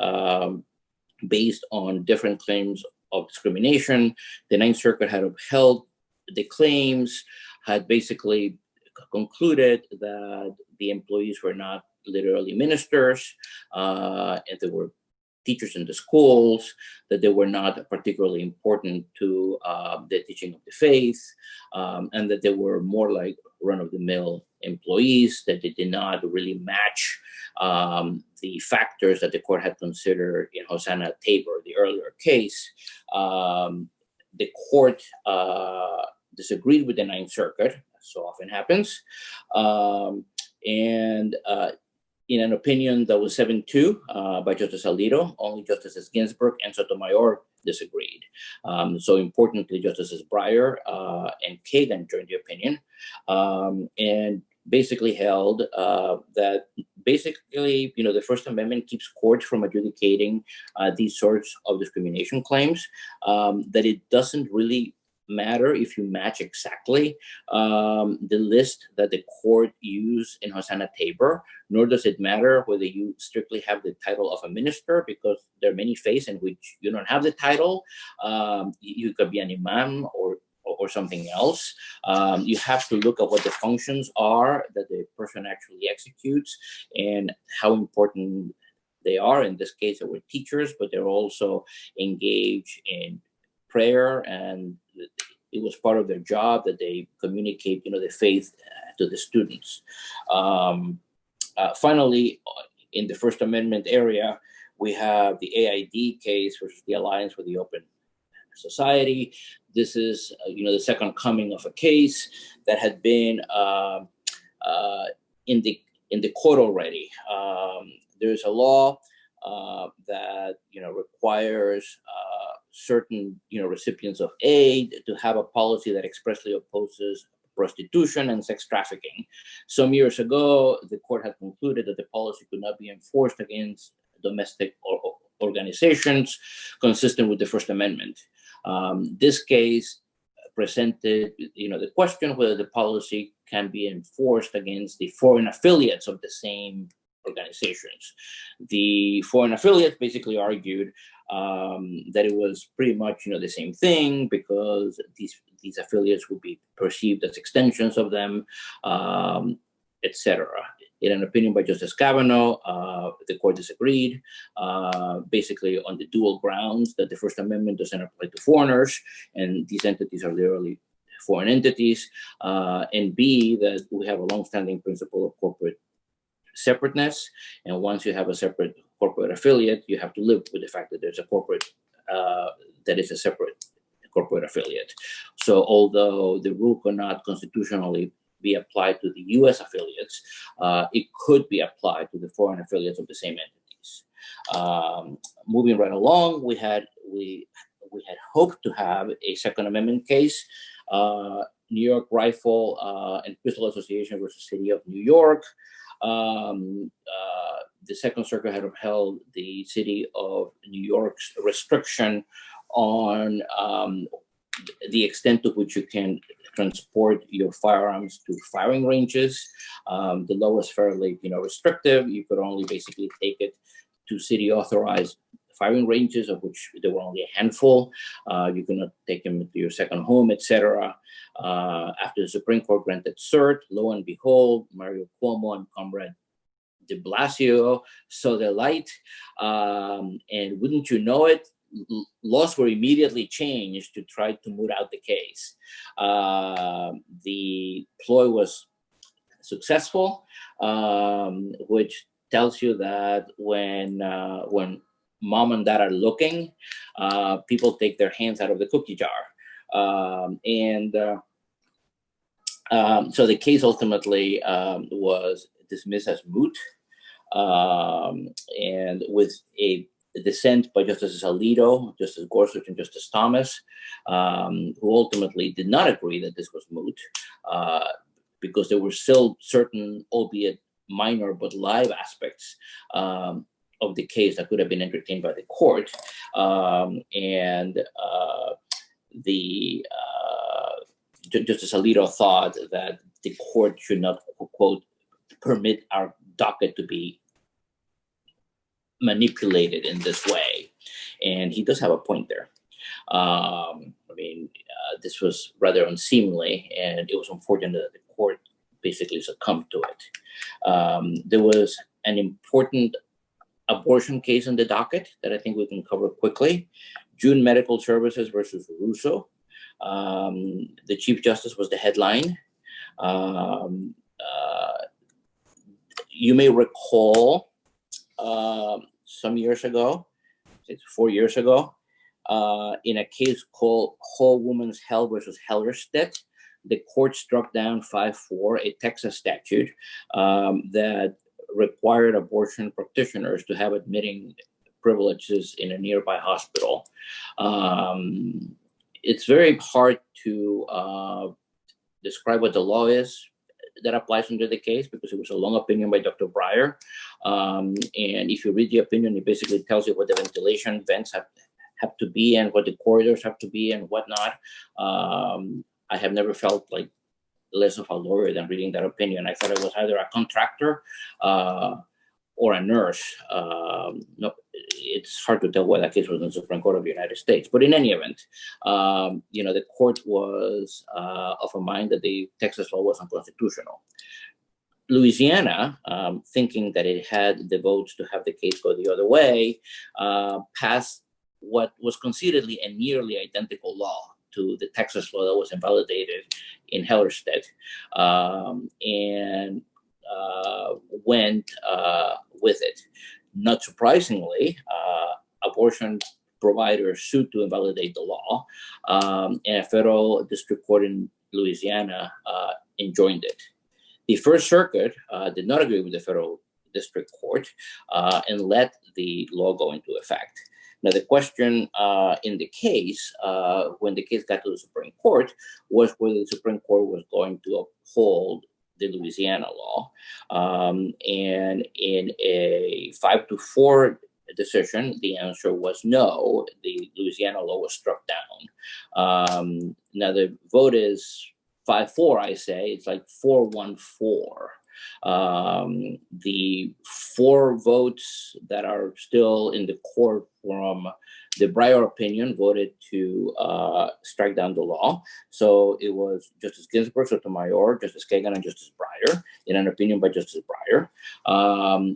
based on different claims of discrimination. The Ninth Circuit had upheld the claims, had basically concluded that the employees were not literally ministers, and they were teachers in the schools, that they were not particularly important to the teaching of the faith, and that they were more like run-of-the-mill employees, that they did not really match the factors that the court had considered in Hosanna Tabor, the earlier case. The court disagreed with the Ninth Circuit, as so often happens, and in an opinion that was 7-2 by Justice Alito, only Justices Ginsburg and Sotomayor disagreed. So importantly, Justices Breyer and Kagan joined the opinion and basically held that basically, the First Amendment keeps courts from adjudicating these sorts of discrimination claims, that it doesn't really matter if you match exactly the list that the court used in Hosanna Tabor, nor does it matter whether you strictly have the title of a minister, because there are many faiths in which you don't have the title. You could be an imam or something else. You have to look at what the functions are that the person actually executes and how important they are. In this case, they were teachers, but they're also engaged in prayer, and it was part of their job that they communicate, the faith to the students. Finally, in the First Amendment area, we have the AID case versus the Alliance for the Open Society. This is, the second coming of a case that had been in the court already. There's a law that requires certain recipients of aid to have a policy that expressly opposes prostitution and sex trafficking. Some years ago, the court had concluded that the policy could not be enforced against domestic organizations consistent with the First Amendment. This case presented, the question whether the policy can be enforced against the foreign affiliates of the same organizations. The foreign affiliates basically argued that it was pretty much, the same thing, because these affiliates would be perceived as extensions of them, etc. In an opinion by Justice Kavanaugh, the court disagreed, basically on the dual grounds that the First Amendment doesn't apply to foreigners, and these entities are literally foreign entities, and B, that we have a longstanding principle of corporate separateness, and once you have a separate corporate affiliate, you have to live with the fact that there's a corporate that is a separate corporate affiliate. So although the rule cannot constitutionally be applied to the U.S. affiliates, it could be applied to the foreign affiliates of the same entities. Moving right along, we had hoped to have a Second Amendment case, New York Rifle and Pistol Association versus City of New York. The Second Circuit had upheld the City of New York's restriction on the extent to which you can transport your firearms to firing ranges. The law was fairly, restrictive. You could only basically take it to city-authorized firing ranges, of which there were only a handful. You could not take them to your second home, etc. After the Supreme Court granted cert, lo and behold, Mario Cuomo and Comrade de Blasio saw the light, and wouldn't you know it, laws were immediately changed to try to moot out the case. The ploy was successful, which tells you that when mom and dad are looking, people take their hands out of the cookie jar. So the case ultimately was dismissed as moot, and with a dissent by Justices Alito, Justice Gorsuch, and Justice Thomas, who ultimately did not agree that this was moot, because there were still certain, albeit minor but live aspects of the case that could have been entertained by the court. Justice Alito thought that the court should not, quote, permit our docket to be manipulated in this way. And he does have a point there. This was rather unseemly, and it was unfortunate that the court basically succumbed to it. There was an important abortion case in the docket that I think we can cover quickly. June Medical Services versus Russo. The Chief Justice was the headline. You may recall some years ago, it's 4 years ago, in a case called Whole Woman's Hell versus Hellerstedt, the court struck down 5-4, a Texas statute that required abortion practitioners to have admitting privileges in a nearby hospital. It's very hard to describe what the law is that applies under the case, because it was a long opinion by Dr. Breyer. And if you read the opinion, it basically tells you what the ventilation vents have to be and what the corridors have to be and whatnot. I have never felt like less of a lawyer than reading that opinion. I thought it was either a contractor or a nurse. No, it's hard to tell why that case was in the Supreme Court of the United States. But in any event, the court was of a mind that the Texas law was unconstitutional. Louisiana, thinking that it had the votes to have the case go the other way, passed what was conceitedly a nearly identical law to the Texas law that was invalidated in Hellerstedt, and went with it. Not surprisingly, abortion providers sued to invalidate the law, and a federal district court in Louisiana enjoined it. The First Circuit did not agree with the federal district court and let the law go into effect. Now, the question in the case, when the case got to the Supreme Court, was whether the Supreme Court was going to uphold the Louisiana law. And in a 5-4 decision, the answer was no. The Louisiana law was struck down. Now, the vote is 5-4, I say. It's like 4-1-4. The 4 votes that are still in the court from the Breyer opinion voted to strike down the law. So it was Justice Ginsburg, Sotomayor, Justice Kagan, and Justice Breyer in an opinion by Justice Breyer.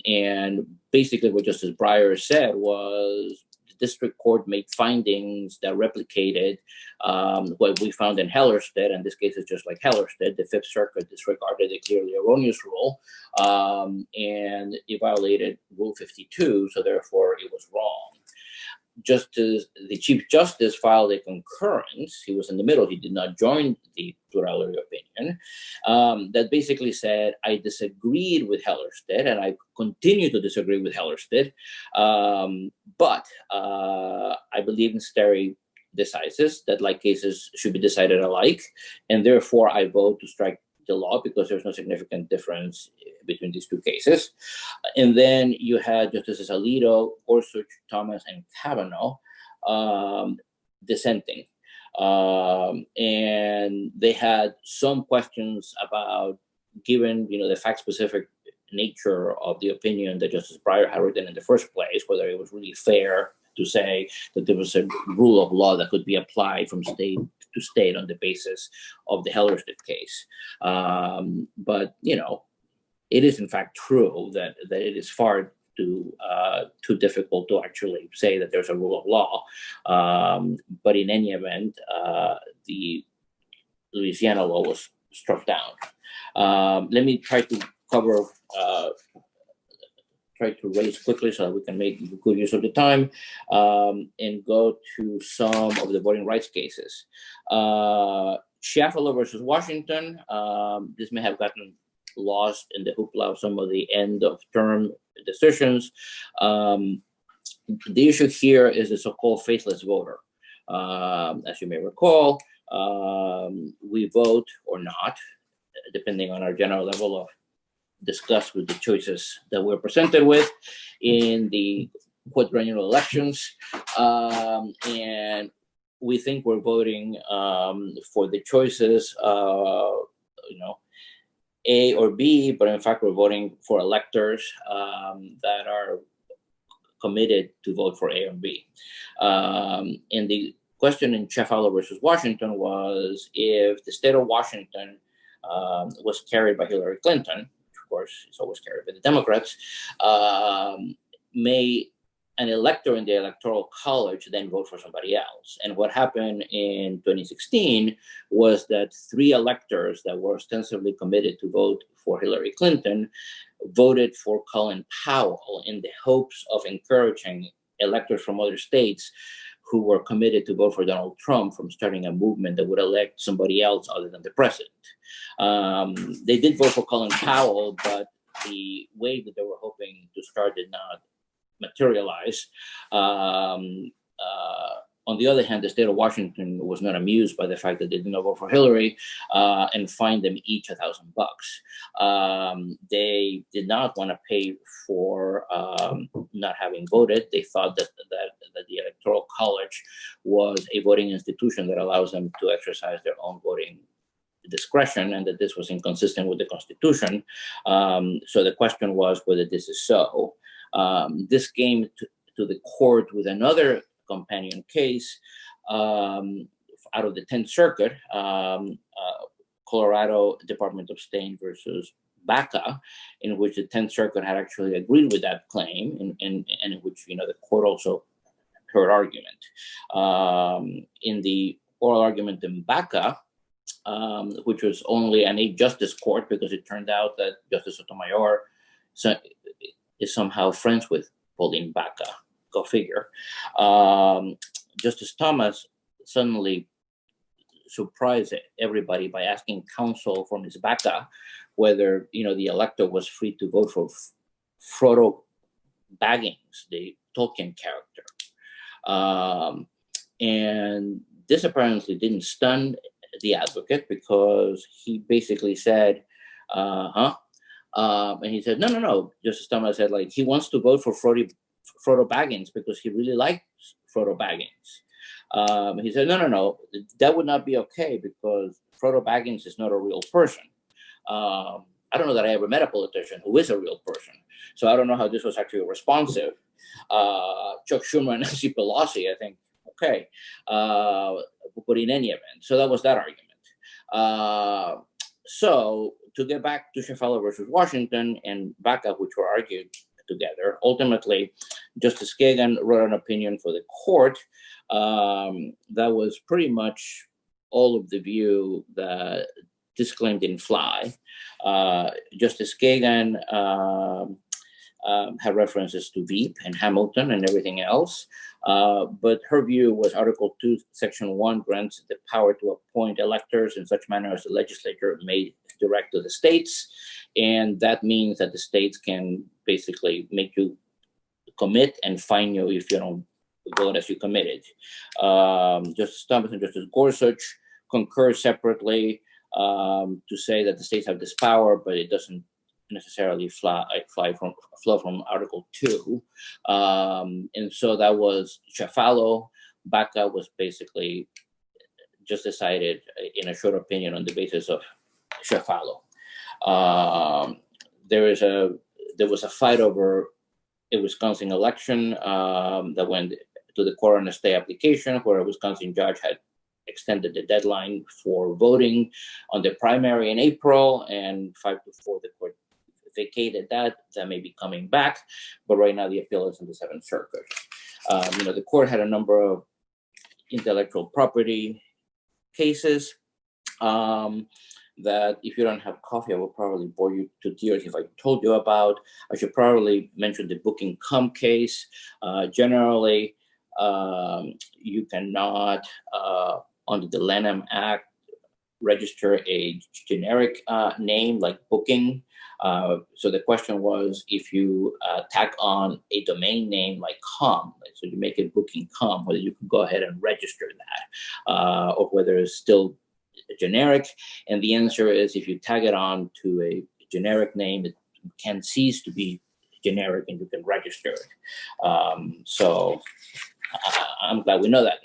And basically what Justice Breyer said was the district court made findings that replicated what we found in Hellerstedt, and this case is just like Hellerstedt. The Fifth Circuit disregarded the clearly erroneous rule, and it violated Rule 52, so therefore it was wrong. Just as the Chief Justice filed a concurrence, he was in the middle, he did not join the plurality opinion, that basically said, I disagreed with Hellerstedt and I continue to disagree with Hellerstedt, but I believe in stare decisis, that like cases should be decided alike, and therefore I vote to strike the law because there's no significant difference between these two cases. And then you had Justices Alito, Gorsuch, Thomas, and Kavanaugh dissenting. And they had some questions about, given the fact-specific nature of the opinion that Justice Breyer had written in the first place, whether it was really fair to say that there was a rule of law that could be applied from state to state on the basis of the Hellerstedt case. But, it is in fact true that it is far too difficult to actually say that there's a rule of law. But in any event, the Louisiana law was struck down. Let me try to cover, try to race quickly so that we can make good use of the time, and go to some of the voting rights cases. Sheffield versus Washington, this may have gotten lost in the hoopla of some of the end of term decisions. The issue here is the so-called faithless voter. As you may recall, we vote or not, depending on our general level of disgust with the choices that we're presented with in the quadrennial elections. And we think we're voting for the choices, A or B, but in fact, we're voting for electors that are committed to vote for A or B. And the question in Sheffield versus Washington was if the state of Washington was carried by Hillary Clinton, which of course is always carried by the Democrats, may an elector in the Electoral College then vote for somebody else. And what happened in 2016 was that 3 electors that were ostensibly committed to vote for Hillary Clinton voted for Colin Powell in the hopes of encouraging electors from other states who were committed to vote for Donald Trump from starting a movement that would elect somebody else other than the president. They did vote for Colin Powell, but the way that they were hoping to start did not materialize. On the other hand, the state of Washington was not amused by the fact that they did not vote for Hillary and fined them each $1,000. They did not want to pay for not having voted. They thought that the Electoral College was a voting institution that allows them to exercise their own voting discretion, and that this was inconsistent with the Constitution. So the question was whether this is so. This came to the court with another companion case out of the 10th Circuit, Colorado Department of State versus Bacca, in which the 10th Circuit had actually agreed with that claim, and in which the court also heard argument. In the oral argument in Bacca, which was only an 8-justice court because it turned out that Justice Sotomayor is somehow friends with Pauline Bacca, go figure. Justice Thomas suddenly surprised everybody by asking counsel for Ms. Bacca whether the elector was free to vote for Frodo Baggins, the Tolkien character. And this apparently didn't stun the advocate because he basically said, and he said, no. Justice Thomas said, he wants to vote for Frodo Baggins because he really likes Frodo Baggins. He said, no, that would not be okay because Frodo Baggins is not a real person. I don't know that I ever met a politician who is a real person. So I don't know how this was actually responsive. Chuck Schumer and Nancy Pelosi, I think, okay. But in any event, so that was that argument. So to get back to Sheffield versus Washington and Bacca, which were argued together, ultimately, Justice Kagan wrote an opinion for the court that was pretty much all of the view that this claim didn't fly. Justice Kagan had references to Veep and Hamilton and everything else. But her view was Article 2, Section 1 grants the power to appoint electors in such manner as the legislature may direct to the states. And that means that the states can basically make you commit and fine you if you don't vote as you committed. Justice Thomas and Justice Gorsuch concur separately to say that the states have this power, but it doesn't necessarily flow from Article 2. And so that was Sheffield. Bacca was basically just decided in a short opinion on the basis of Sheffield. There was a fight over a Wisconsin election that went to the court on a stay application where a Wisconsin judge had extended the deadline for voting on the primary in April, and 5-4 the court vacated that may be coming back, but right now the appeal is in the Seventh Circuit. The court had a number of intellectual property cases that, if you don't have coffee, I will probably bore you to tears if I told you about. I should probably mention the book income case. Generally, you cannot, under the Lanham Act, register a generic name like booking. So the question was, if you tack on a domain name like com, so you make it booking com, whether you can go ahead and register that, or whether it's still generic. And the answer is, if you tag it on to a generic name, it can cease to be generic and you can register it. So I'm glad we know that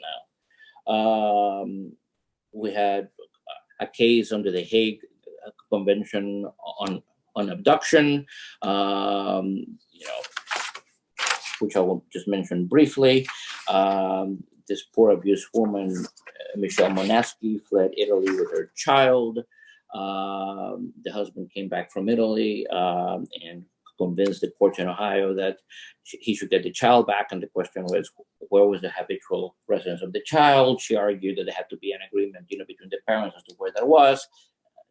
now. We had a case under the Hague Convention on abduction, which I will just mention briefly. This poor abused woman, Michelle Monaschi, fled Italy with her child. The husband came back from Italy and convinced the courts in Ohio that he should get the child back. And the question was, where was the habitual residence of the child? She argued that there had to be an agreement, between the parents as to where that was.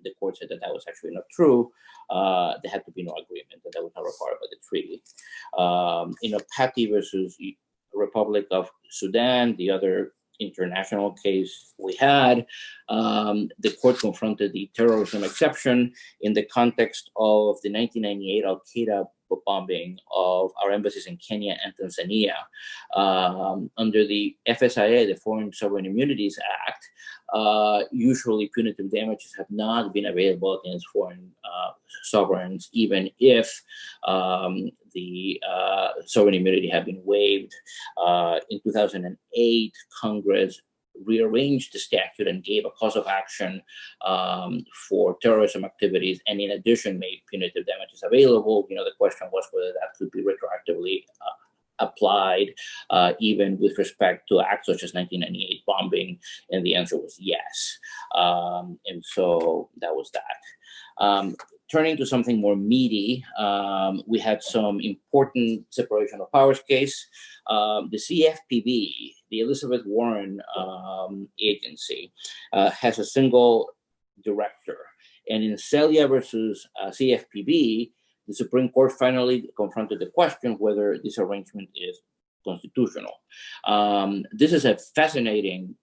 The court said that was actually not true. There had to be no agreement, that was not required by the treaty. Patti versus Republic of Sudan, the other international case we had, the court confronted the terrorism exception in the context of the 1998 Al-Qaeda bombing of our embassies in Kenya and Tanzania. Under the FSIA, the Foreign Sovereign Immunities Act, usually punitive damages have not been available against foreign sovereigns, even if the sovereign immunity had been waived. In 2008, Congress rearranged the statute and gave a cause of action for terrorism activities, and in addition made punitive damages available. The question was whether that could be retroactively applied, even with respect to acts such as 1998 bombing, and the answer was yes. And so that was that. Turning to something more meaty, we had some important separation of powers case. The Cfpb, the Elizabeth Warren agency, has a single director. And in Celia versus Cfpb, the Supreme Court finally confronted the question whether this arrangement is constitutional. This is a fascinating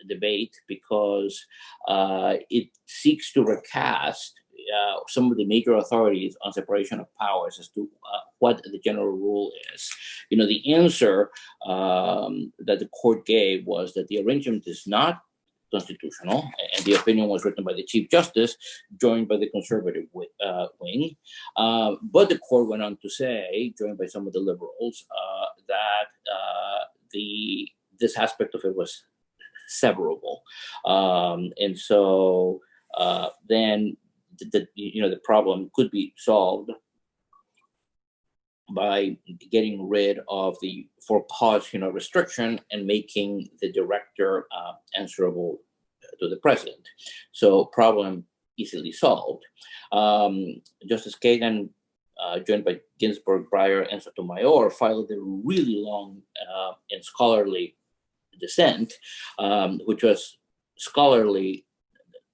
debate because it seeks to recast some of the major authorities on separation of powers as to what the general rule is. The answer that the court gave was that the arrangement is not constitutional, and the opinion was written by the Chief Justice, joined by the conservative wing. But the court went on to say, joined by some of the liberals, that this aspect of it was severable. And so then the problem could be solved by getting rid of the for cause restriction and making the director answerable to the president. So problem easily solved. Justice Kagan, joined by Ginsburg, Breyer, and Sotomayor, filed a really long and scholarly dissent, which was scholarly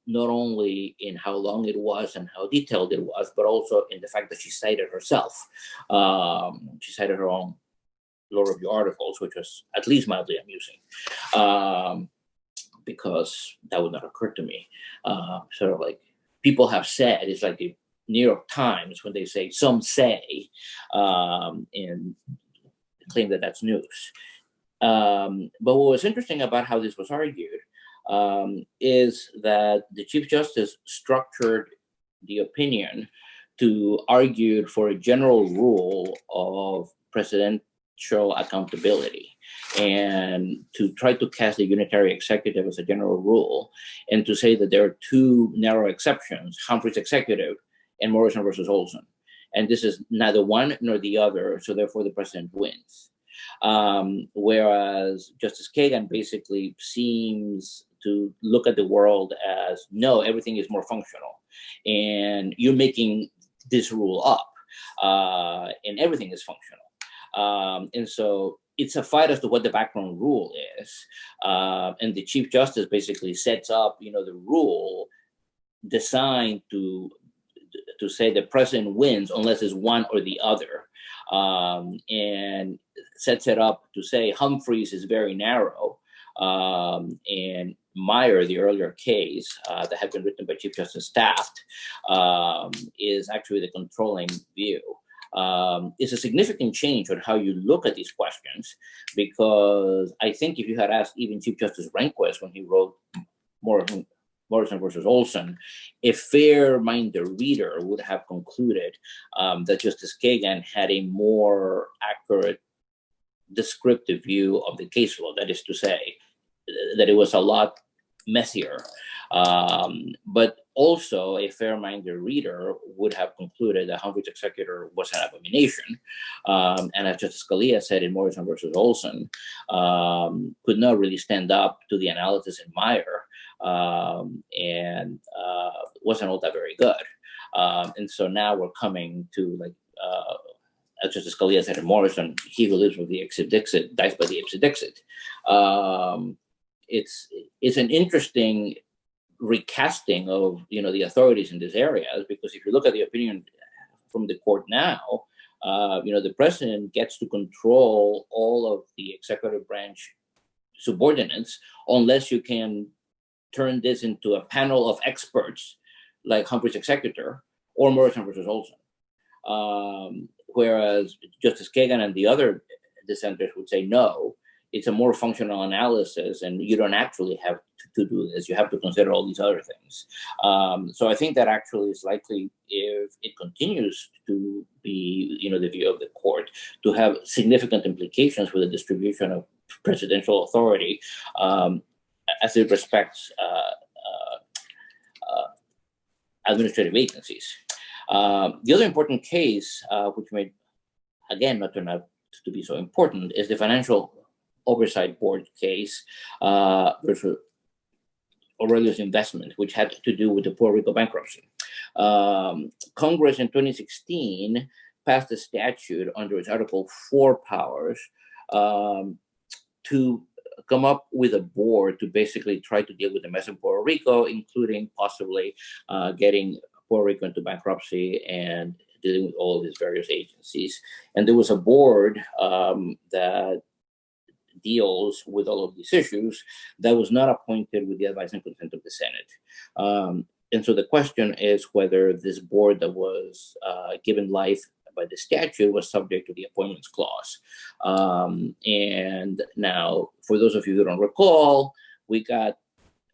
not only in how long it was and how detailed it was, but also in the fact that she cited herself. She cited her own law review articles, which was at least mildly amusing, because that would not occur to me. Sort of like people have said, it's like the New York Times when they say, some say, and claim that that's news. But what was interesting about how this was argued is that the Chief Justice structured the opinion to argue for a general rule of presidential accountability and to try to cast the unitary executive as a general rule, and to say that there are two narrow exceptions, Humphrey's executive and Morrison versus Olson. And this is neither one nor the other, so therefore the president wins. Whereas Justice Kagan basically seems to look at the world as, no, everything is more functional. And you're making this rule up, and everything is functional. And so it's a fight as to what the background rule is. And the Chief Justice basically sets up, the rule designed to say the president wins unless it's one or the other, and sets it up to say Humphreys is very narrow, and Meyer, the earlier case that had been written by Chief Justice Taft, is actually the controlling view. It's a significant change on how you look at these questions, because I think if you had asked even Chief Justice Rehnquist when he wrote Morrison versus Olson, a fair-minded reader would have concluded that Justice Kagan had a more accurate descriptive view of the case law. That is to say, that it was a lot messier. But also a fair-minded reader would have concluded that Humphrey's executor was an abomination. And as Justice Scalia said in Morrison versus Olson, could not really stand up to the analysis in Meyer, and wasn't all that very good. And so now we're coming to, like, as Justice Scalia said in Morrison, he who lives with the ipse dixit dies by the ipse dixit. It's an interesting recasting of the authorities in these areas, because if you look at the opinion from the court now, the president gets to control all of the executive branch subordinates unless you can turn this into a panel of experts like Humphrey's executor or Morrison versus Olson. Whereas Justice Kagan and the other dissenters would say, no, it's a more functional analysis, and you don't actually have to do this. You have to consider all these other things. So I think that actually is likely, if it continues to be, the view of the court, to have significant implications with the distribution of presidential authority as it respects administrative agencies. The other important case, which may, again, not turn out to be so important, is the Financial Oversight Board case versus Aurelius Investment, which had to do with the Puerto Rico bankruptcy. Congress in 2016 passed a statute under its Article 4 powers to come up with a board to basically try to deal with the mess in Puerto Rico, including possibly getting Puerto Rico into bankruptcy and dealing with all of these various agencies. And there was a board that deals with all of these issues that was not appointed with the advice and consent of the Senate. And so the question is whether this board that was given life by the statute was subject to the appointments clause. And now, for those of you who don't recall, we got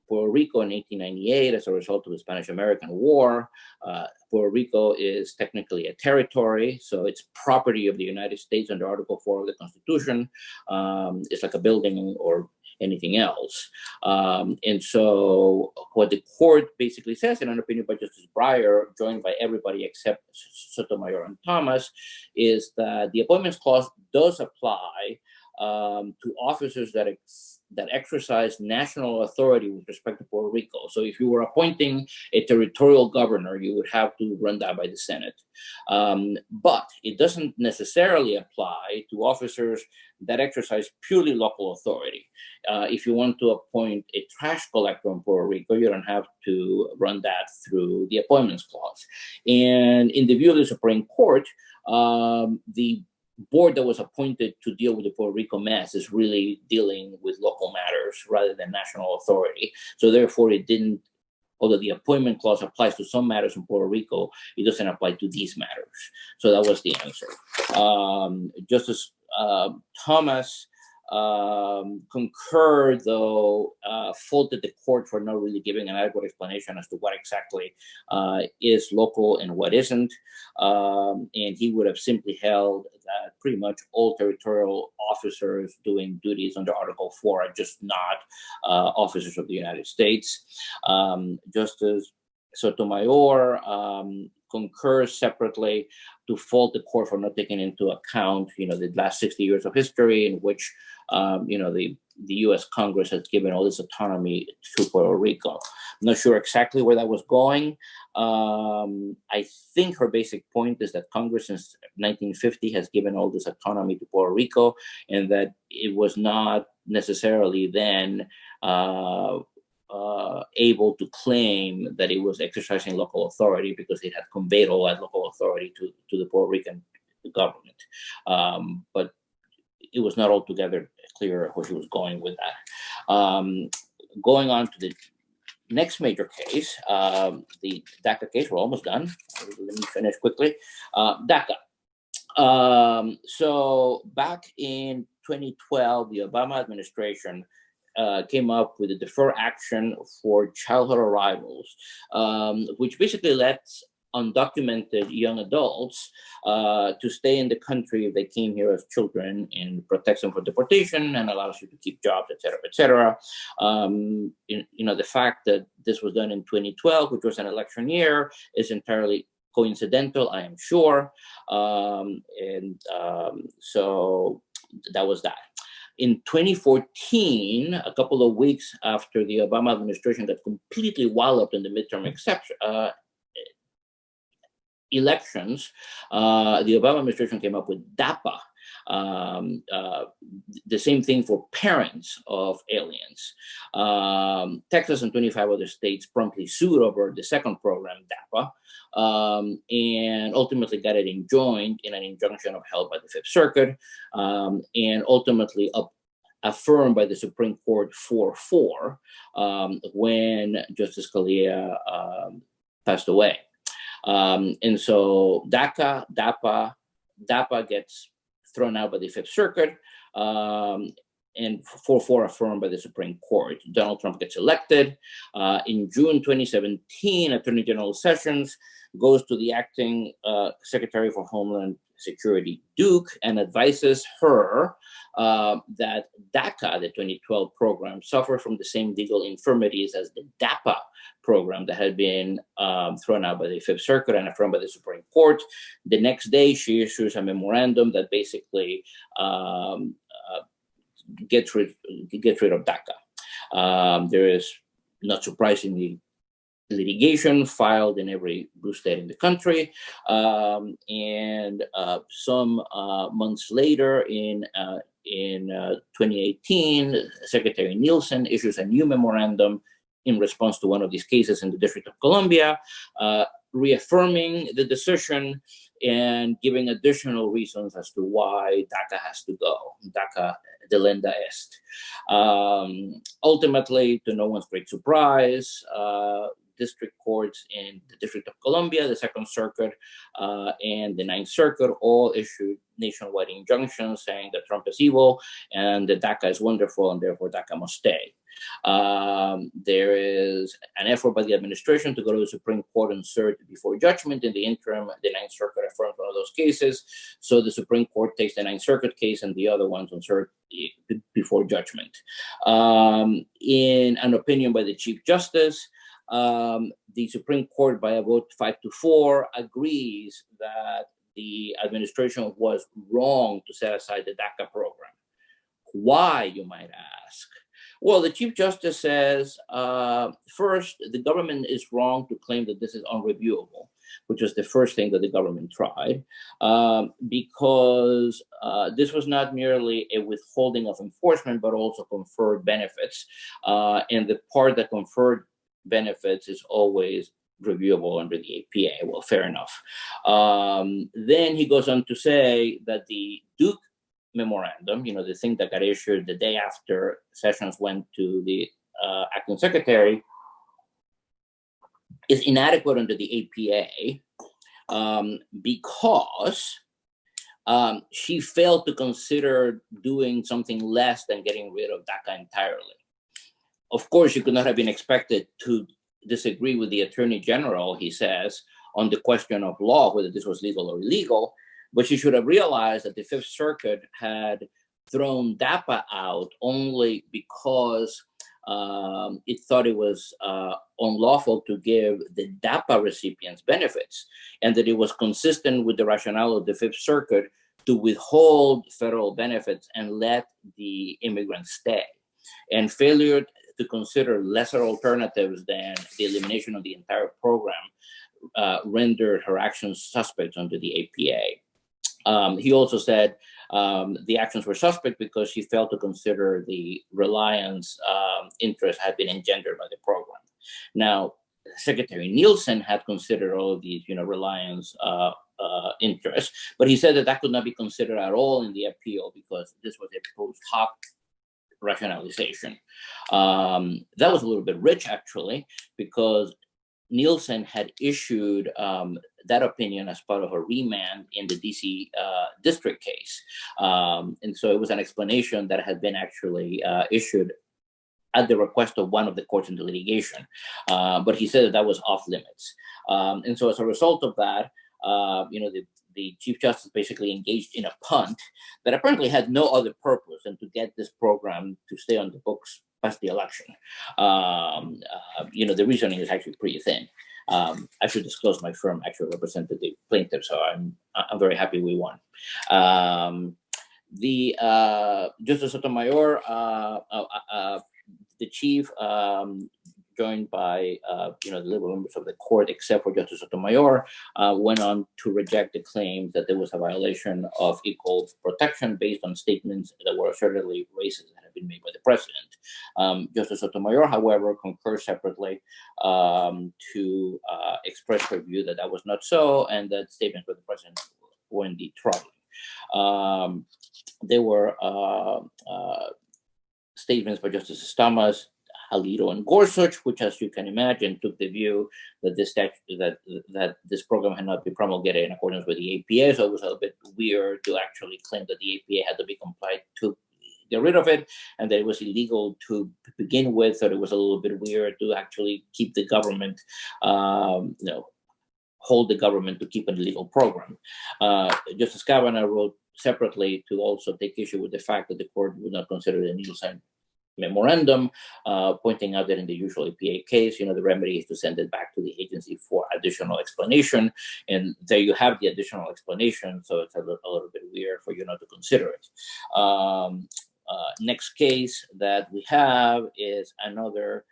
Puerto Rico in 1898 as a result of the Spanish-American War. Puerto Rico is technically a territory, so it's property of the United States under Article 4 of the Constitution. It's like a building or anything else. And so what the court basically says, in an opinion by Justice Breyer, joined by everybody except Sotomayor and Thomas, is that the appointments clause does apply to officers that exercise national authority with respect to Puerto Rico. So if you were appointing a territorial governor, you would have to run that by the Senate. But it doesn't necessarily apply to officers that exercise purely local authority. If you want to appoint a trash collector in Puerto Rico, you don't have to run that through the appointments clause. And in the view of the Supreme Court, the board that was appointed to deal with the Puerto Rico mess is really dealing with local matters rather than national authority. So therefore, it didn't, although the appointment clause applies to some matters in Puerto Rico, it doesn't apply to these matters. So that was the answer. Justice Thomas concurred, though faulted the court for not really giving an adequate explanation as to what exactly is local and what isn't. And he would have simply held that pretty much all territorial officers doing duties under Article 4 are just not officers of the United States. Justice Sotomayor concurs separately to fault the court for not taking into account, the last 60 years of history in which, the U.S. Congress has given all this autonomy to Puerto Rico. not sure exactly where that was going. I think her basic point is that Congress since 1950 has given all this autonomy to Puerto Rico, and that it was not necessarily then able to claim that it was exercising local authority because it had conveyed all that local authority to the Puerto Rican government. But it was not altogether clear where she was going with that. Going on to the next major case, the Daca case, we're almost done. Let me finish quickly. Daca. So back in 2012, the Obama administration came up with a deferred action for childhood arrivals, which basically lets undocumented young adults to stay in the country if they came here as children, and protects them from deportation and allows you to keep jobs, et cetera, et cetera. The fact that this was done in 2012, which was an election year, is entirely coincidental, I am sure. So that was that. In 2014, a couple of weeks after the Obama administration got completely walloped in the midterm elections, the Obama administration came up with DAPA, the same thing for parents of aliens. Texas and 25 other states promptly sued over the second program, DAPA, and ultimately got it enjoined in an injunction upheld by the Fifth Circuit, and ultimately affirmed by the Supreme Court 4-4 when Justice Scalia passed away. And so DACA, DAPA gets thrown out by the Fifth Circuit, and 4-4 affirmed by the Supreme Court. Donald Trump gets elected. In June 2017, Attorney General Sessions goes to the acting Secretary for Homeland Security, Duke, and advises her that DACA, the 2012 program, suffered from the same legal infirmities as the DAPA program that had been thrown out by the Fifth Circuit and affirmed by the Supreme Court. The next day, she issues a memorandum that basically gets rid of DACA. There is, not surprisingly, litigation filed in every blue state in the country. And some months later, in 2018, Secretary Nielsen issues a new memorandum in response to one of these cases in the District of Columbia, reaffirming the decision and giving additional reasons as to why DACA has to go. DACA delenda est. Ultimately, to no one's great surprise, district courts in the District of Columbia, the Second Circuit, and the Ninth Circuit all issued nationwide injunctions saying that Trump is evil and that DACA is wonderful and therefore DACA must stay. There is an effort by the administration to go to the Supreme Court and cert before judgment. In the interim, the Ninth Circuit affirmed one of those cases. So the Supreme Court takes the Ninth Circuit case and the other ones on cert before judgment. In an opinion by the Chief Justice, the Supreme Court, by a vote 5-4, agrees that the administration was wrong to set aside the DACA program. Why, you might ask? Well, the Chief Justice says, first, the government is wrong to claim that this is unreviewable, which was the first thing that the government tried, because this was not merely a withholding of enforcement, but also conferred benefits. And the part that conferred benefits is always reviewable under the APA. Well, fair enough. Then he goes on to say that the Duke memorandum, the thing that got issued the day after Sessions went to the acting secretary, is inadequate under the APA because she failed to consider doing something less than getting rid of DACA entirely. Of course, you could not have been expected to disagree with the Attorney General, he says, on the question of law, whether this was legal or illegal, but she should have realized that the Fifth Circuit had thrown DAPA out only because it thought it was unlawful to give the DAPA recipients benefits, and that it was consistent with the rationale of the Fifth Circuit to withhold federal benefits and let the immigrants stay. And failure to consider lesser alternatives than the elimination of the entire program rendered her actions suspect under the APA. He also said the actions were suspect because she failed to consider the reliance interest had been engendered by the program. Now, Secretary Nielsen had considered all of these, reliance interests, but he said that that could not be considered at all in the appeal because this was a post hoc rationalization. That was a little bit rich, actually, because Nielsen had issued that opinion as part of a remand in the DC district case. And so it was an explanation that had been actually issued at the request of one of the courts in the litigation. But he said that that was off limits. And so as a result of that, the Chief Justice basically engaged in a punt that apparently had no other purpose than to get this program to stay on the books past the election. The reasoning is actually pretty thin. I should disclose my firm actually represented the plaintiff, so I'm very happy we won. Justice Sotomayor, the chief, joined by the liberal members of the court, except for Justice Sotomayor, went on to reject the claim that there was a violation of equal protection based on statements that were assertedly racist that had been made by the president. Justice Sotomayor, however, concurred separately to express her view that that was not so, and that statements by the president were indeed troubling. There were statements by Justices Thomas, Alito, and Gorsuch, which, as you can imagine, took the view that that this program had not been promulgated in accordance with the APA. So it was a little bit weird to actually claim that the APA had to be complied to get rid of it, and that it was illegal to begin with. So it was a little bit weird to actually keep the government, hold the government to keep an illegal program. Justice Kavanaugh wrote separately to also take issue with the fact that the court would not consider the Nielsen memorandum, pointing out that in the usual APA case, the remedy is to send it back to the agency for additional explanation. And there you have the additional explanation. So it's a little bit weird for you not to consider it. Next case that we have is another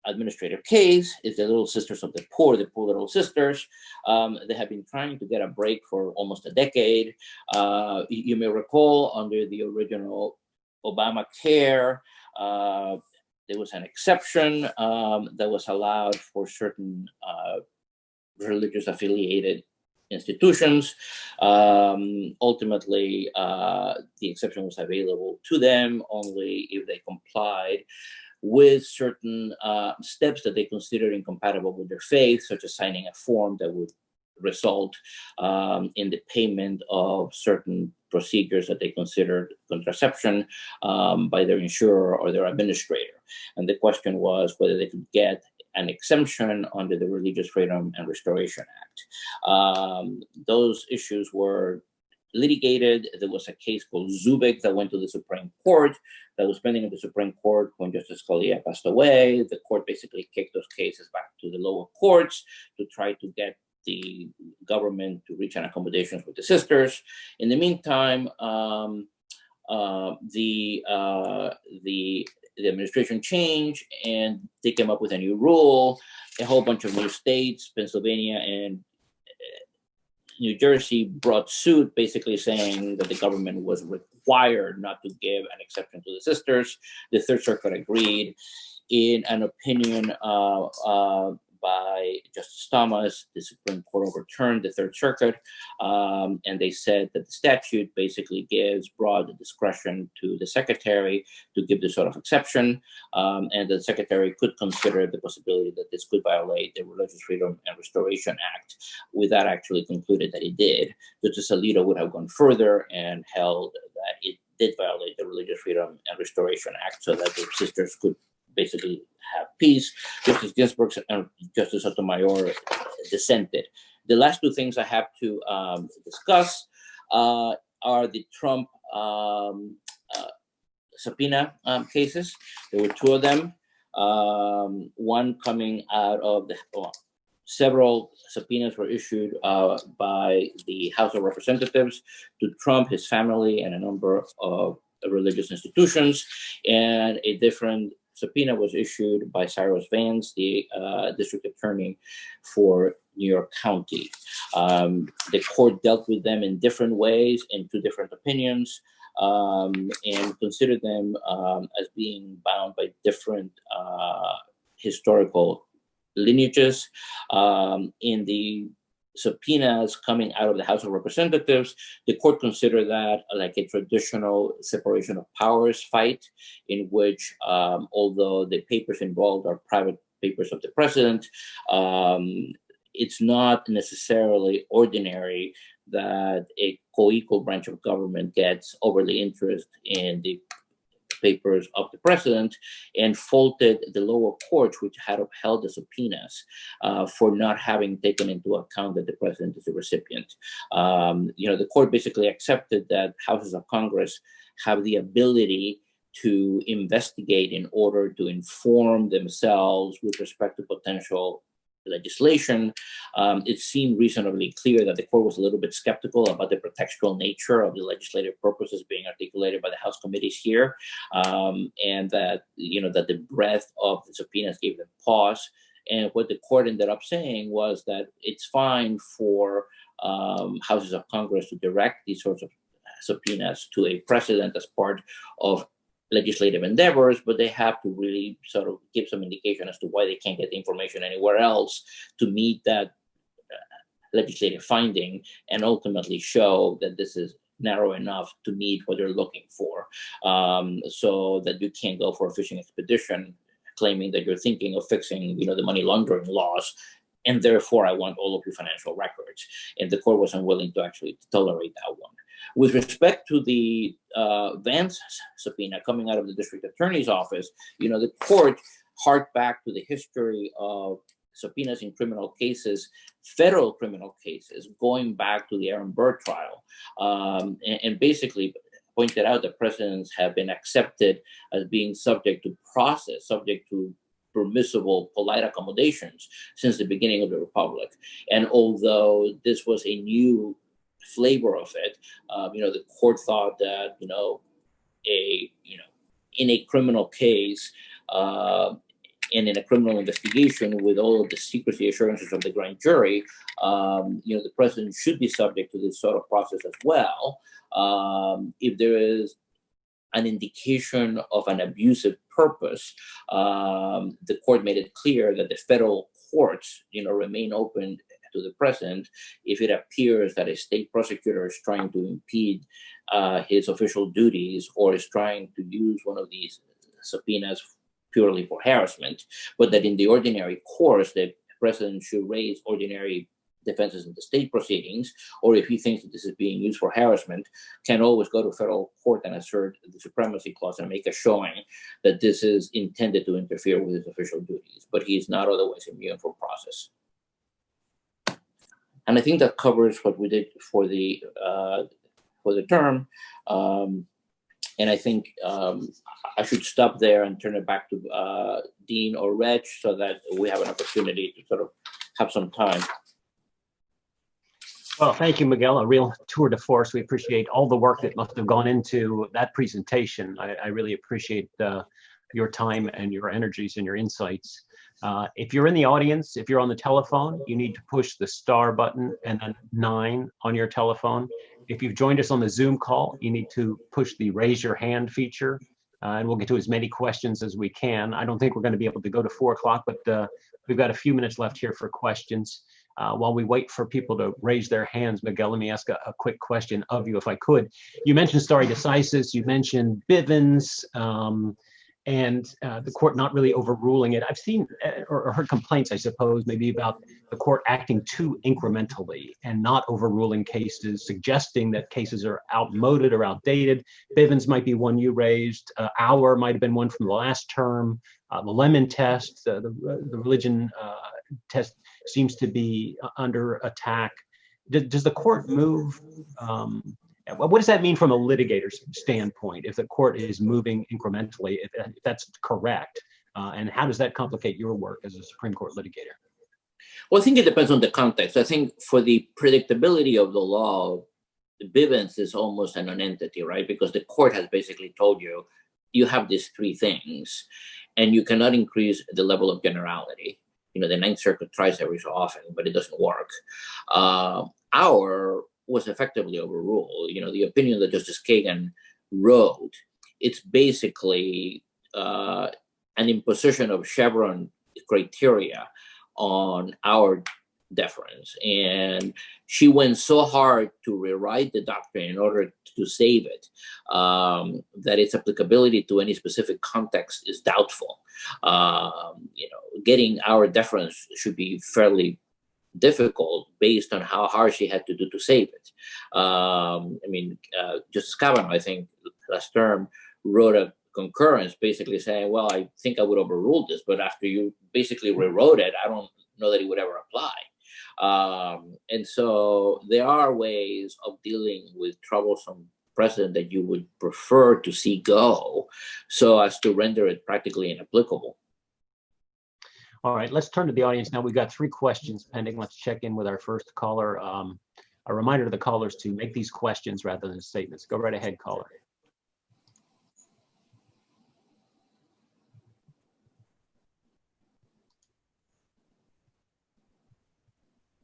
administrative case. Is the Little Sisters of the Poor Little Sisters. They have been trying to get a break for almost a decade. You may recall under the original Obamacare, there was an exception that was allowed for certain religious affiliated institutions. Ultimately, the exception was available to them only if they complied with certain steps that they considered incompatible with their faith, such as signing a form that would result in the payment of certain procedures that they considered contraception by their insurer or their administrator. And the question was whether they could get an exemption under the Religious Freedom and Restoration Act. Those issues were litigated. There was a case called Zubik that went to the Supreme Court that was pending in the Supreme Court when Justice Scalia passed away. The court basically kicked those cases back to the lower courts to try to get the government to reach an accommodation with the sisters. In the meantime, the administration changed and they came up with a new rule. A whole bunch of new states, Pennsylvania and New Jersey, brought suit basically saying that the government was required not to give an exception to the sisters. The Third Circuit agreed in an opinion by Justice Thomas. The Supreme Court overturned the Third Circuit, and they said that the statute basically gives broad discretion to the secretary to give this sort of exception, and the secretary could consider the possibility that this could violate the Religious Freedom and Restoration Act. With that, actually concluded that it did. Justice Alito would have gone further and held that it did violate the Religious Freedom and Restoration Act, so that the sisters could basically have peace. Justice Ginsburg and Justice Sotomayor dissented. The last two things I have to discuss are the Trump subpoena cases. There were two of them. One coming out of the several subpoenas were issued by the House of Representatives to Trump, his family, and a number of religious institutions, and a different subpoena was issued by Cyrus Vance, the district attorney for New York County. The court dealt with them in different ways, in two different opinions, and considered them as being bound by different historical lineages. In the subpoenas coming out of the House of Representatives, the court considered that like a traditional separation of powers fight, in which, although the papers involved are private papers of the president, it's not necessarily ordinary that a co-equal branch of government gets overly interested in the papers of the president, and faulted the lower courts, which had upheld the subpoenas, for not having taken into account that the president is the recipient. The court basically accepted that houses of Congress have the ability to investigate in order to inform themselves with respect to potential legislation. It seemed reasonably clear that the court was a little bit skeptical about the pretextual nature of the legislative purposes being articulated by the House committees here, and that that the breadth of the subpoenas gave them pause. And what the court ended up saying was that it's fine for houses of Congress to direct these sorts of subpoenas to a president as part of legislative endeavors, but they have to really sort of give some indication as to why they can't get the information anywhere else to meet that legislative finding, and ultimately show that this is narrow enough to meet what they're looking for, so that you can't go for a fishing expedition claiming that you're thinking of fixing the money laundering laws, and therefore I want all of your financial records. And the court was unwilling to actually tolerate that one. With respect to the Vance subpoena coming out of the district attorney's office, the court harked back to the history of subpoenas in criminal cases, federal criminal cases, going back to the Aaron Burr trial, and basically pointed out that presidents have been accepted as being subject to process, subject to permissible polite accommodations since the beginning of the Republic. And although this was a new flavor of it, the court thought that in a criminal case and in a criminal investigation with all of the secrecy assurances of the grand jury, the president should be subject to this sort of process as well. If there is an indication of an abusive purpose, the court made it clear that the federal courts, remain open to the president if it appears that a state prosecutor is trying to impede his official duties, or is trying to use one of these subpoenas purely for harassment, but that in the ordinary course, the president should raise ordinary defenses in the state proceedings, or if he thinks that this is being used for harassment, can always go to federal court and assert the supremacy clause and make a showing that this is intended to interfere with his official duties, but he is not otherwise immune from process. And I think that covers what we did for the term. And I think I should stop there and turn it back to Dean or Reg, so that we have an opportunity to sort of have some time. Well, thank you, Miguel. A real tour de force. We appreciate all the work that must have gone into that presentation. I really appreciate your time and your energies and your insights. If you're in the audience, if you're on the telephone, you need to push the star button and then 9 on your telephone. If you've joined us on the Zoom call, you need to push the raise your hand feature, and we'll get to as many questions as we can. I don't think we're going to be able to go to 4 o'clock, but we've got a few minutes left here for questions. While we wait for people to raise their hands, Miguel, let me ask a quick question of you, if I could. You mentioned stare decisis, you mentioned Bivens, and the court not really overruling it. I've seen or heard complaints, I suppose, maybe about the court acting too incrementally and not overruling cases, suggesting that cases are outmoded or outdated. Bivens might be one you raised. Auer might have been one from the last term. The Lemon test, the religion test seems to be under attack. Does the court move? What does that mean from a litigator's standpoint if the court is moving incrementally, if that's correct? And how does that complicate your work as a Supreme Court litigator? Well, I think it depends on the context. I think for the predictability of the law, Bivens is almost a non-entity, right? Because the court has basically told you, you have these three things, and you cannot increase the level of generality. You know, the Ninth Circuit tries every so often, but it doesn't work. Our was effectively overruled. You know, the opinion that Justice Kagan wrote, it's basically an imposition of Chevron criteria on our deference. And she went so hard to rewrite the doctrine in order to save it, that its applicability to any specific context is doubtful. You know, getting our deference should be fairly difficult based on how hard she had to do to save it. I mean, Justice Kavanaugh, I think last term, wrote a concurrence basically saying, well, I think I would overrule this, but after you basically rewrote it, I don't know that it would ever apply. And so there are ways of dealing with troublesome precedent that you would prefer to see go so as to render it practically inapplicable. All right, let's turn to the audience now. We've got 3 questions pending. Let's check in with our first caller. A reminder to the callers to make these questions rather than statements. Go right ahead, caller.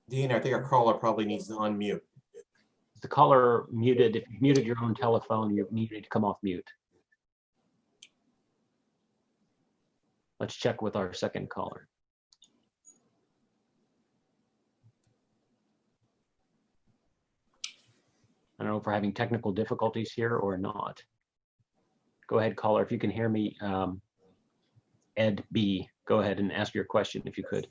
Dean, I think our caller probably needs to unmute. Is the caller muted? If you've muted your own telephone, you need to come off mute. Let's check with our second caller. I don't know if we're having technical difficulties here or not. Go ahead, caller. If you can hear me, Ed B, go ahead and ask your question if you could.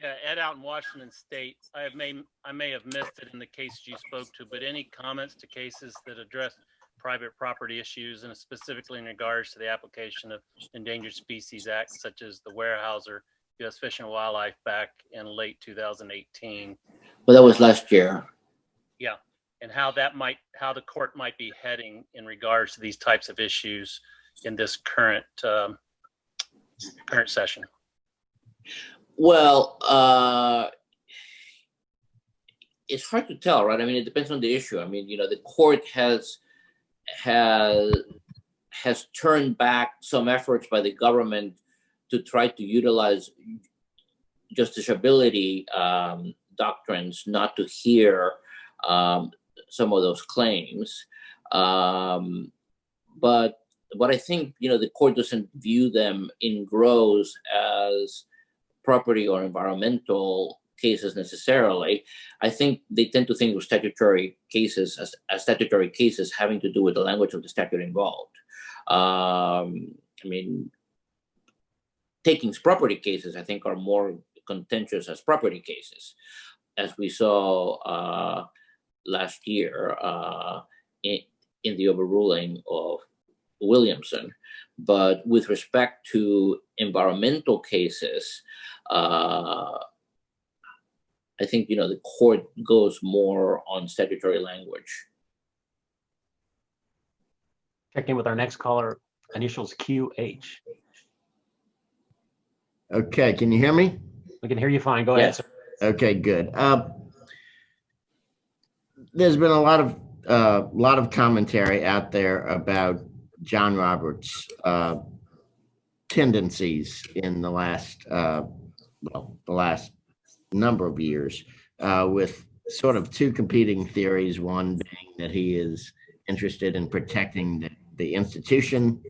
Yeah, Ed out in Washington State. I may have missed it in the cases you spoke to, but any comments to cases that address private property issues, and specifically in regards to the application of Endangered Species Act, such as the Weyerhaeuser U.S. Fish and Wildlife back in late 2018? Well, that was last year. Yeah, and how the court might be heading in regards to these types of issues in this current session. Well, it's hard to tell, right? I mean, it depends on the issue. I mean, you know, the court has turned back some efforts by the government to try to utilize justiciability doctrines not to hear some of those claims. But I think, you know, the court doesn't view them in gross as property or environmental cases necessarily. I think they tend to think of statutory cases as statutory cases having to do with the language of the statute involved. I mean, takings property cases, I think, are more contentious as property cases, as we saw last year in the overruling of Williamson. But with respect to environmental cases, I think, you know, the court goes more on statutory language. Check in with our next caller, initials QH. Okay, can you hear me? We can hear you fine. Go Yes. ahead, sir. Okay, good. There's been a lot of commentary out there about John Roberts' tendencies in the last number of years, with sort of 2 competing theories. One being that he is interested in protecting the institution,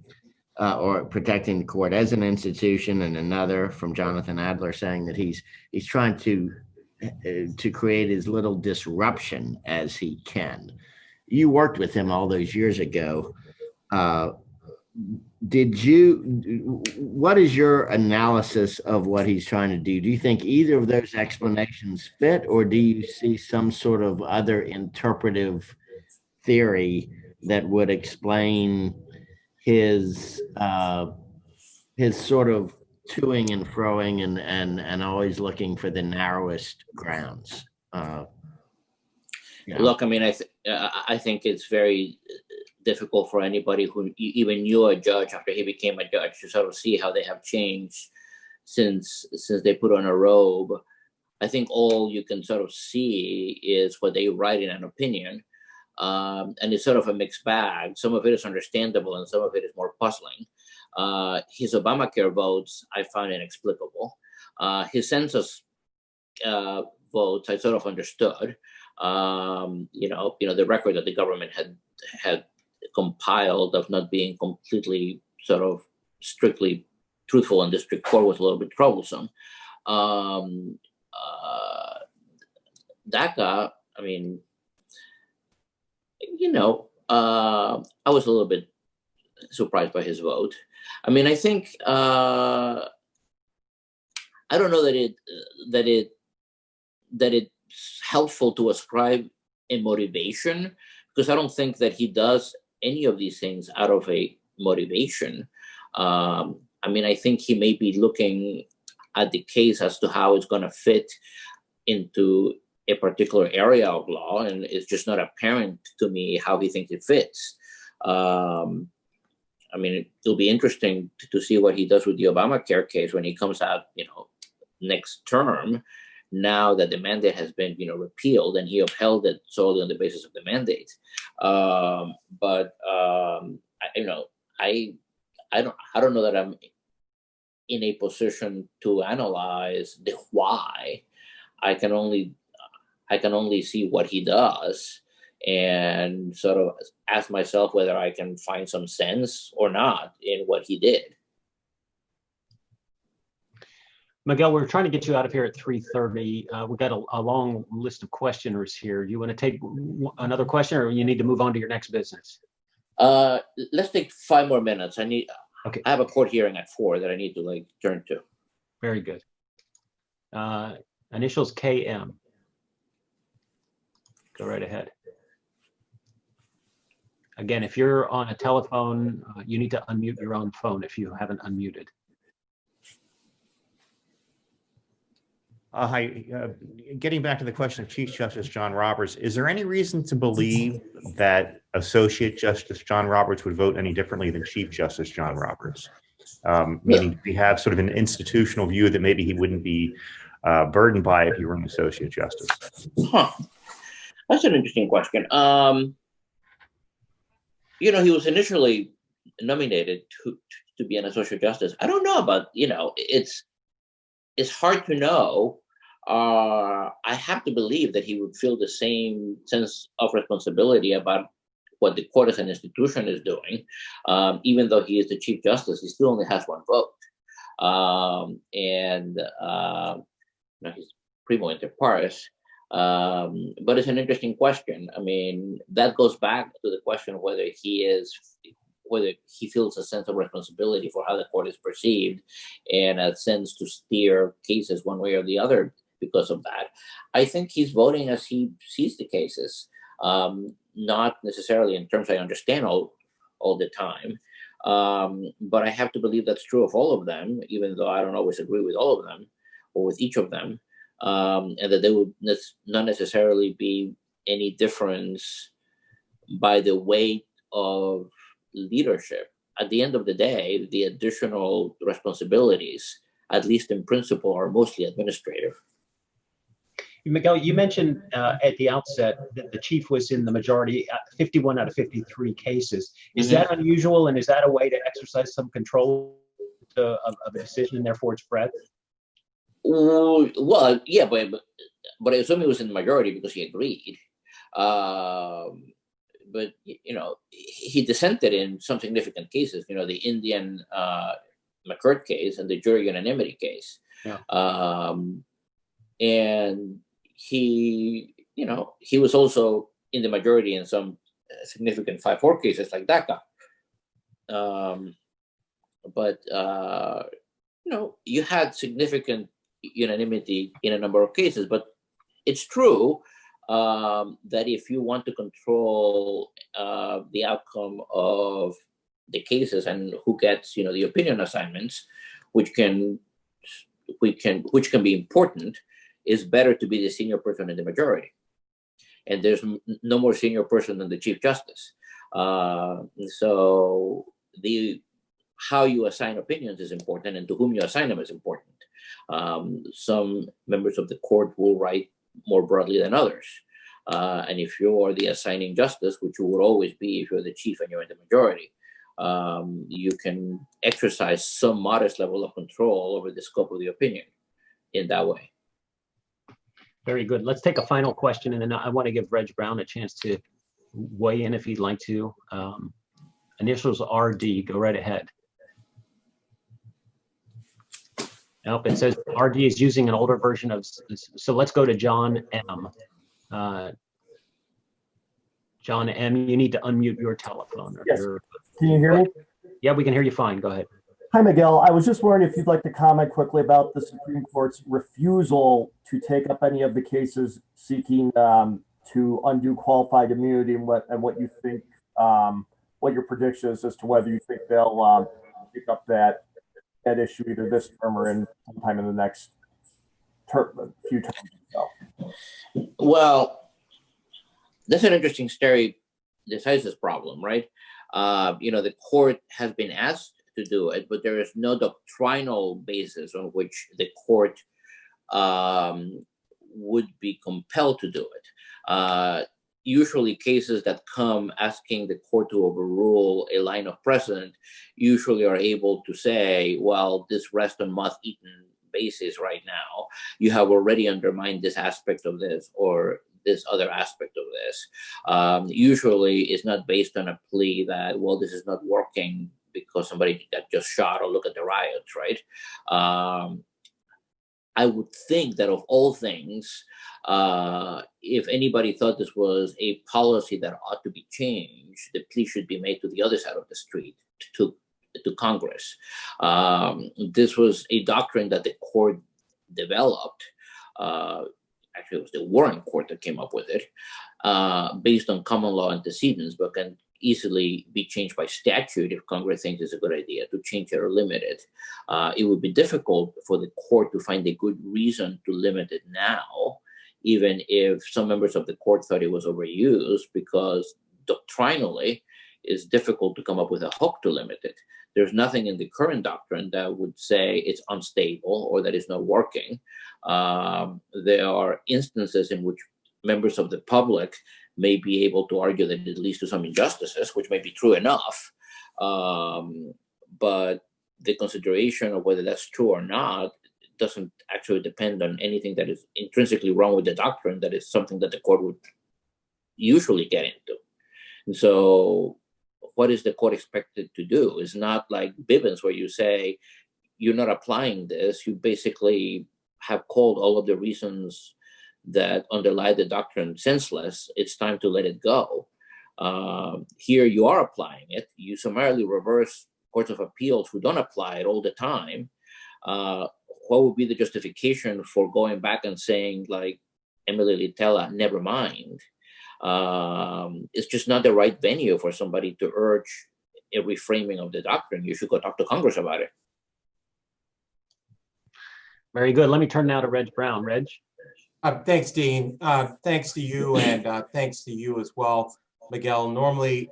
or protecting the court as an institution, and another from Jonathan Adler saying that he's trying to create as little disruption as he can. You worked with him all those years ago. What is your analysis of what he's trying to do? Do you think either of those explanations fit, or do you see some sort of other interpretive theory that would explain his sort of toing and froing and always looking for the narrowest grounds? Look, I mean, I think it's very difficult for anybody who even knew a judge after he became a judge to sort of see how they have changed since they put on a robe. I think all you can sort of see is what they write in an opinion. And it's sort of a mixed bag. Some of it is understandable and some of it is more puzzling. His Obamacare votes I found inexplicable. His census votes I sort of understood. The record that the government had compiled of not being completely sort of strictly truthful in district court was a little bit troublesome. Daca, I mean, I was a little bit surprised by his vote. I mean, I think I don't know that it's helpful to ascribe a motivation, because I don't think that he does any of these things out of a motivation. I mean, I think he may be looking at the case as to how it's going to fit into a particular area of law, and it's just not apparent to me how he thinks it fits. I mean, it'll be interesting to see what he does with the Obamacare case when he comes out, next term, now that the mandate has been, repealed, and he upheld it solely on the basis of the mandate. I don't know that I'm in a position to analyze the why. I can only see what he does and sort of ask myself whether I can find some sense or not in what he did. Miguel, we're trying to get you out of here at 3:30. We've got a long list of questioners here. Do you want to take another question, or you need to move on to your next business? Let's take 5 more minutes. Okay. I have a court hearing at 4 that I need to turn to. Very good. Initials KM. Go right ahead. Again, if you're on a telephone, you need to unmute your own phone if you haven't unmuted. Hi. Getting back to the question of Chief Justice John Roberts, is there any reason to believe that Associate Justice John Roberts would vote any differently than Chief Justice John Roberts? Meaning we have sort of an institutional view that maybe he wouldn't be burdened by if he were an Associate Justice. That's an interesting question. He was initially nominated to be an Associate Justice. I don't know about, it's hard to know. I have to believe that he would feel the same sense of responsibility about what the court as an institution is doing. Even though he is the Chief Justice, he still only has 1 vote. He's primo inter pares. But it's an interesting question. I mean, that goes back to the question of whether he feels a sense of responsibility for how the court is perceived and a sense to steer cases one way or the other because of that. I think he's voting as he sees the cases, not necessarily in terms I understand all the time. But I have to believe that's true of all of them, even though I don't always agree with all of them or with each of them. And that there would not necessarily be any difference by the weight of leadership. At the end of the day, the additional responsibilities, at least in principle, are mostly administrative. Miguel, you mentioned at the outset that the chief was in the majority, 51 out of 53 cases. Is that unusual, and is that a way to exercise some control of a decision and therefore its breadth? Well, yeah, but I assume he was in the majority because he agreed. But he dissented in some significant cases. The Indian Mcgird case and the Jury Unanimity case. Yeah. And he was also in the majority in some significant 5-4 cases like Daca. But you had significant unanimity in a number of cases. But it's true that if you want to control the outcome of the cases and who gets, the opinion assignments, which can be important, it's better to be the senior person in the majority. And there's no more senior person than the Chief Justice. So how you assign opinions is important, and to whom you assign them is important. Some members of the court will write more broadly than others. And if you're the assigning justice, which you would always be if you're the chief and you're in the majority, you can exercise some modest level of control over the scope of the opinion in that way. Very good. Let's take a final question, and then I want to give Reg Brown a chance to weigh in if he'd like to. Initials RD, go right ahead. Nope, it says RD is using an older version of, so let's go to John M. John M, you need to unmute your telephone. Or Yes. your, Can you hear me? yeah, we can hear you fine. Go ahead. Hi, Miguel. I was just wondering if you'd like to comment quickly about the Supreme Court's refusal to take up any of the cases seeking to undo qualified immunity, and what you think, what your prediction is as to whether you think they'll pick up that issue either this term or in sometime in the next few terms. Well, that's an interesting stare decisis problem, right? The court has been asked to do it, but there is no doctrinal basis on which the court would be compelled to do it. Usually cases that come asking the court to overrule a line of precedent usually are able to say, well, this rests on moth-eaten basis right now. You have already undermined this aspect of this or this other aspect of this. Usually it's not based on a plea that, well, this is not working because somebody got just shot, or look at the riots, right? I would think that of all things, if anybody thought this was a policy that ought to be changed, the plea should be made to the other side of the street, to Congress. This was a doctrine that the court developed. Actually, it was the Warren Court that came up with it, based on common law antecedents, but can easily be changed by statute if Congress thinks it's a good idea to change it or limit it. It would be difficult for the court to find a good reason to limit it now, even if some members of the court thought it was overused, because doctrinally it's difficult to come up with a hook to limit it. There's nothing in the current doctrine that would say it's unstable or that it's not working. There are instances in which members of the public may be able to argue that it leads to some injustices, which may be true enough. But the consideration of whether that's true or not doesn't actually depend on anything that is intrinsically wrong with the doctrine. That is something that the court would usually get into. And so what is the court expected to do? It's not like Bivens, where you say, you're not applying this. You basically have called all of the reasons that underlie the doctrine senseless. It's time to let it go. Here you are applying it. You summarily reverse courts of appeals who don't apply it all the time. What would be the justification for going back and saying, like Emily Litella, never mind? It's just not the right venue for somebody to urge a reframing of the doctrine. You should go talk to Congress about it. Very good. Let me turn now to Reg Brown. Reg? Thanks, Dean. Thanks to you, and thanks to you as well, Miguel. Normally,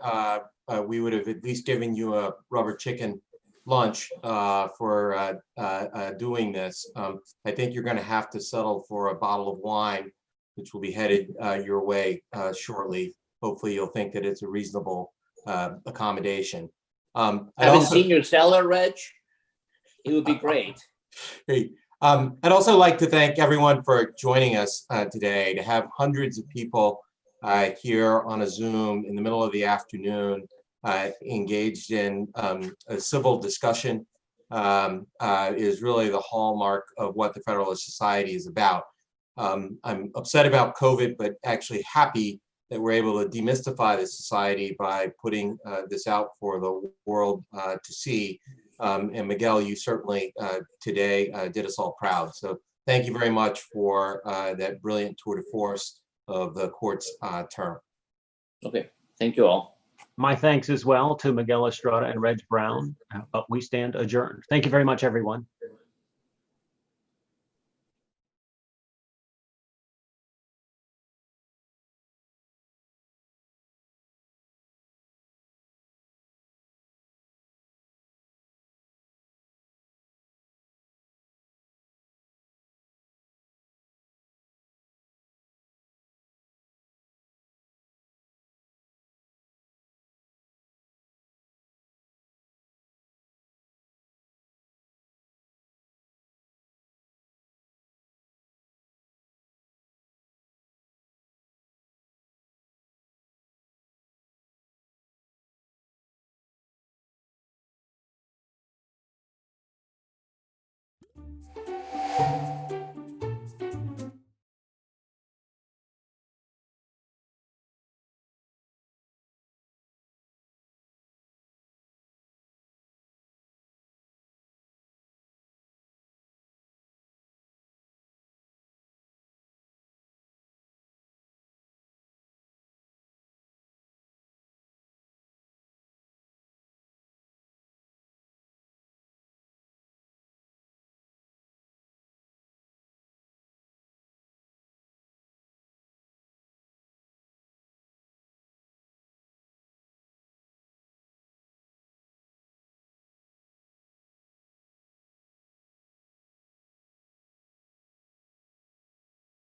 we would have at least given you a rubber chicken lunch for doing this. I think you're going to have to settle for a bottle of wine, which will be headed your way shortly. Hopefully, you'll think that it's a reasonable accommodation. Haven't seen your cellar, Reg? It would be great. Great. I'd also like to thank everyone for joining us today. To have hundreds of people here on a Zoom in the middle of the afternoon engaged in a civil discussion is really the hallmark of what the Federalist Society is about. I'm upset about COVID, but actually happy that we're able to demystify the society by putting this out for the world to see. And Miguel, you certainly today did us all proud. So thank you very much for that brilliant tour de force of the court's term. Okay, thank you all. My thanks as well to Miguel Estrada and Reg Brown. But we stand adjourned. Thank you very much, everyone.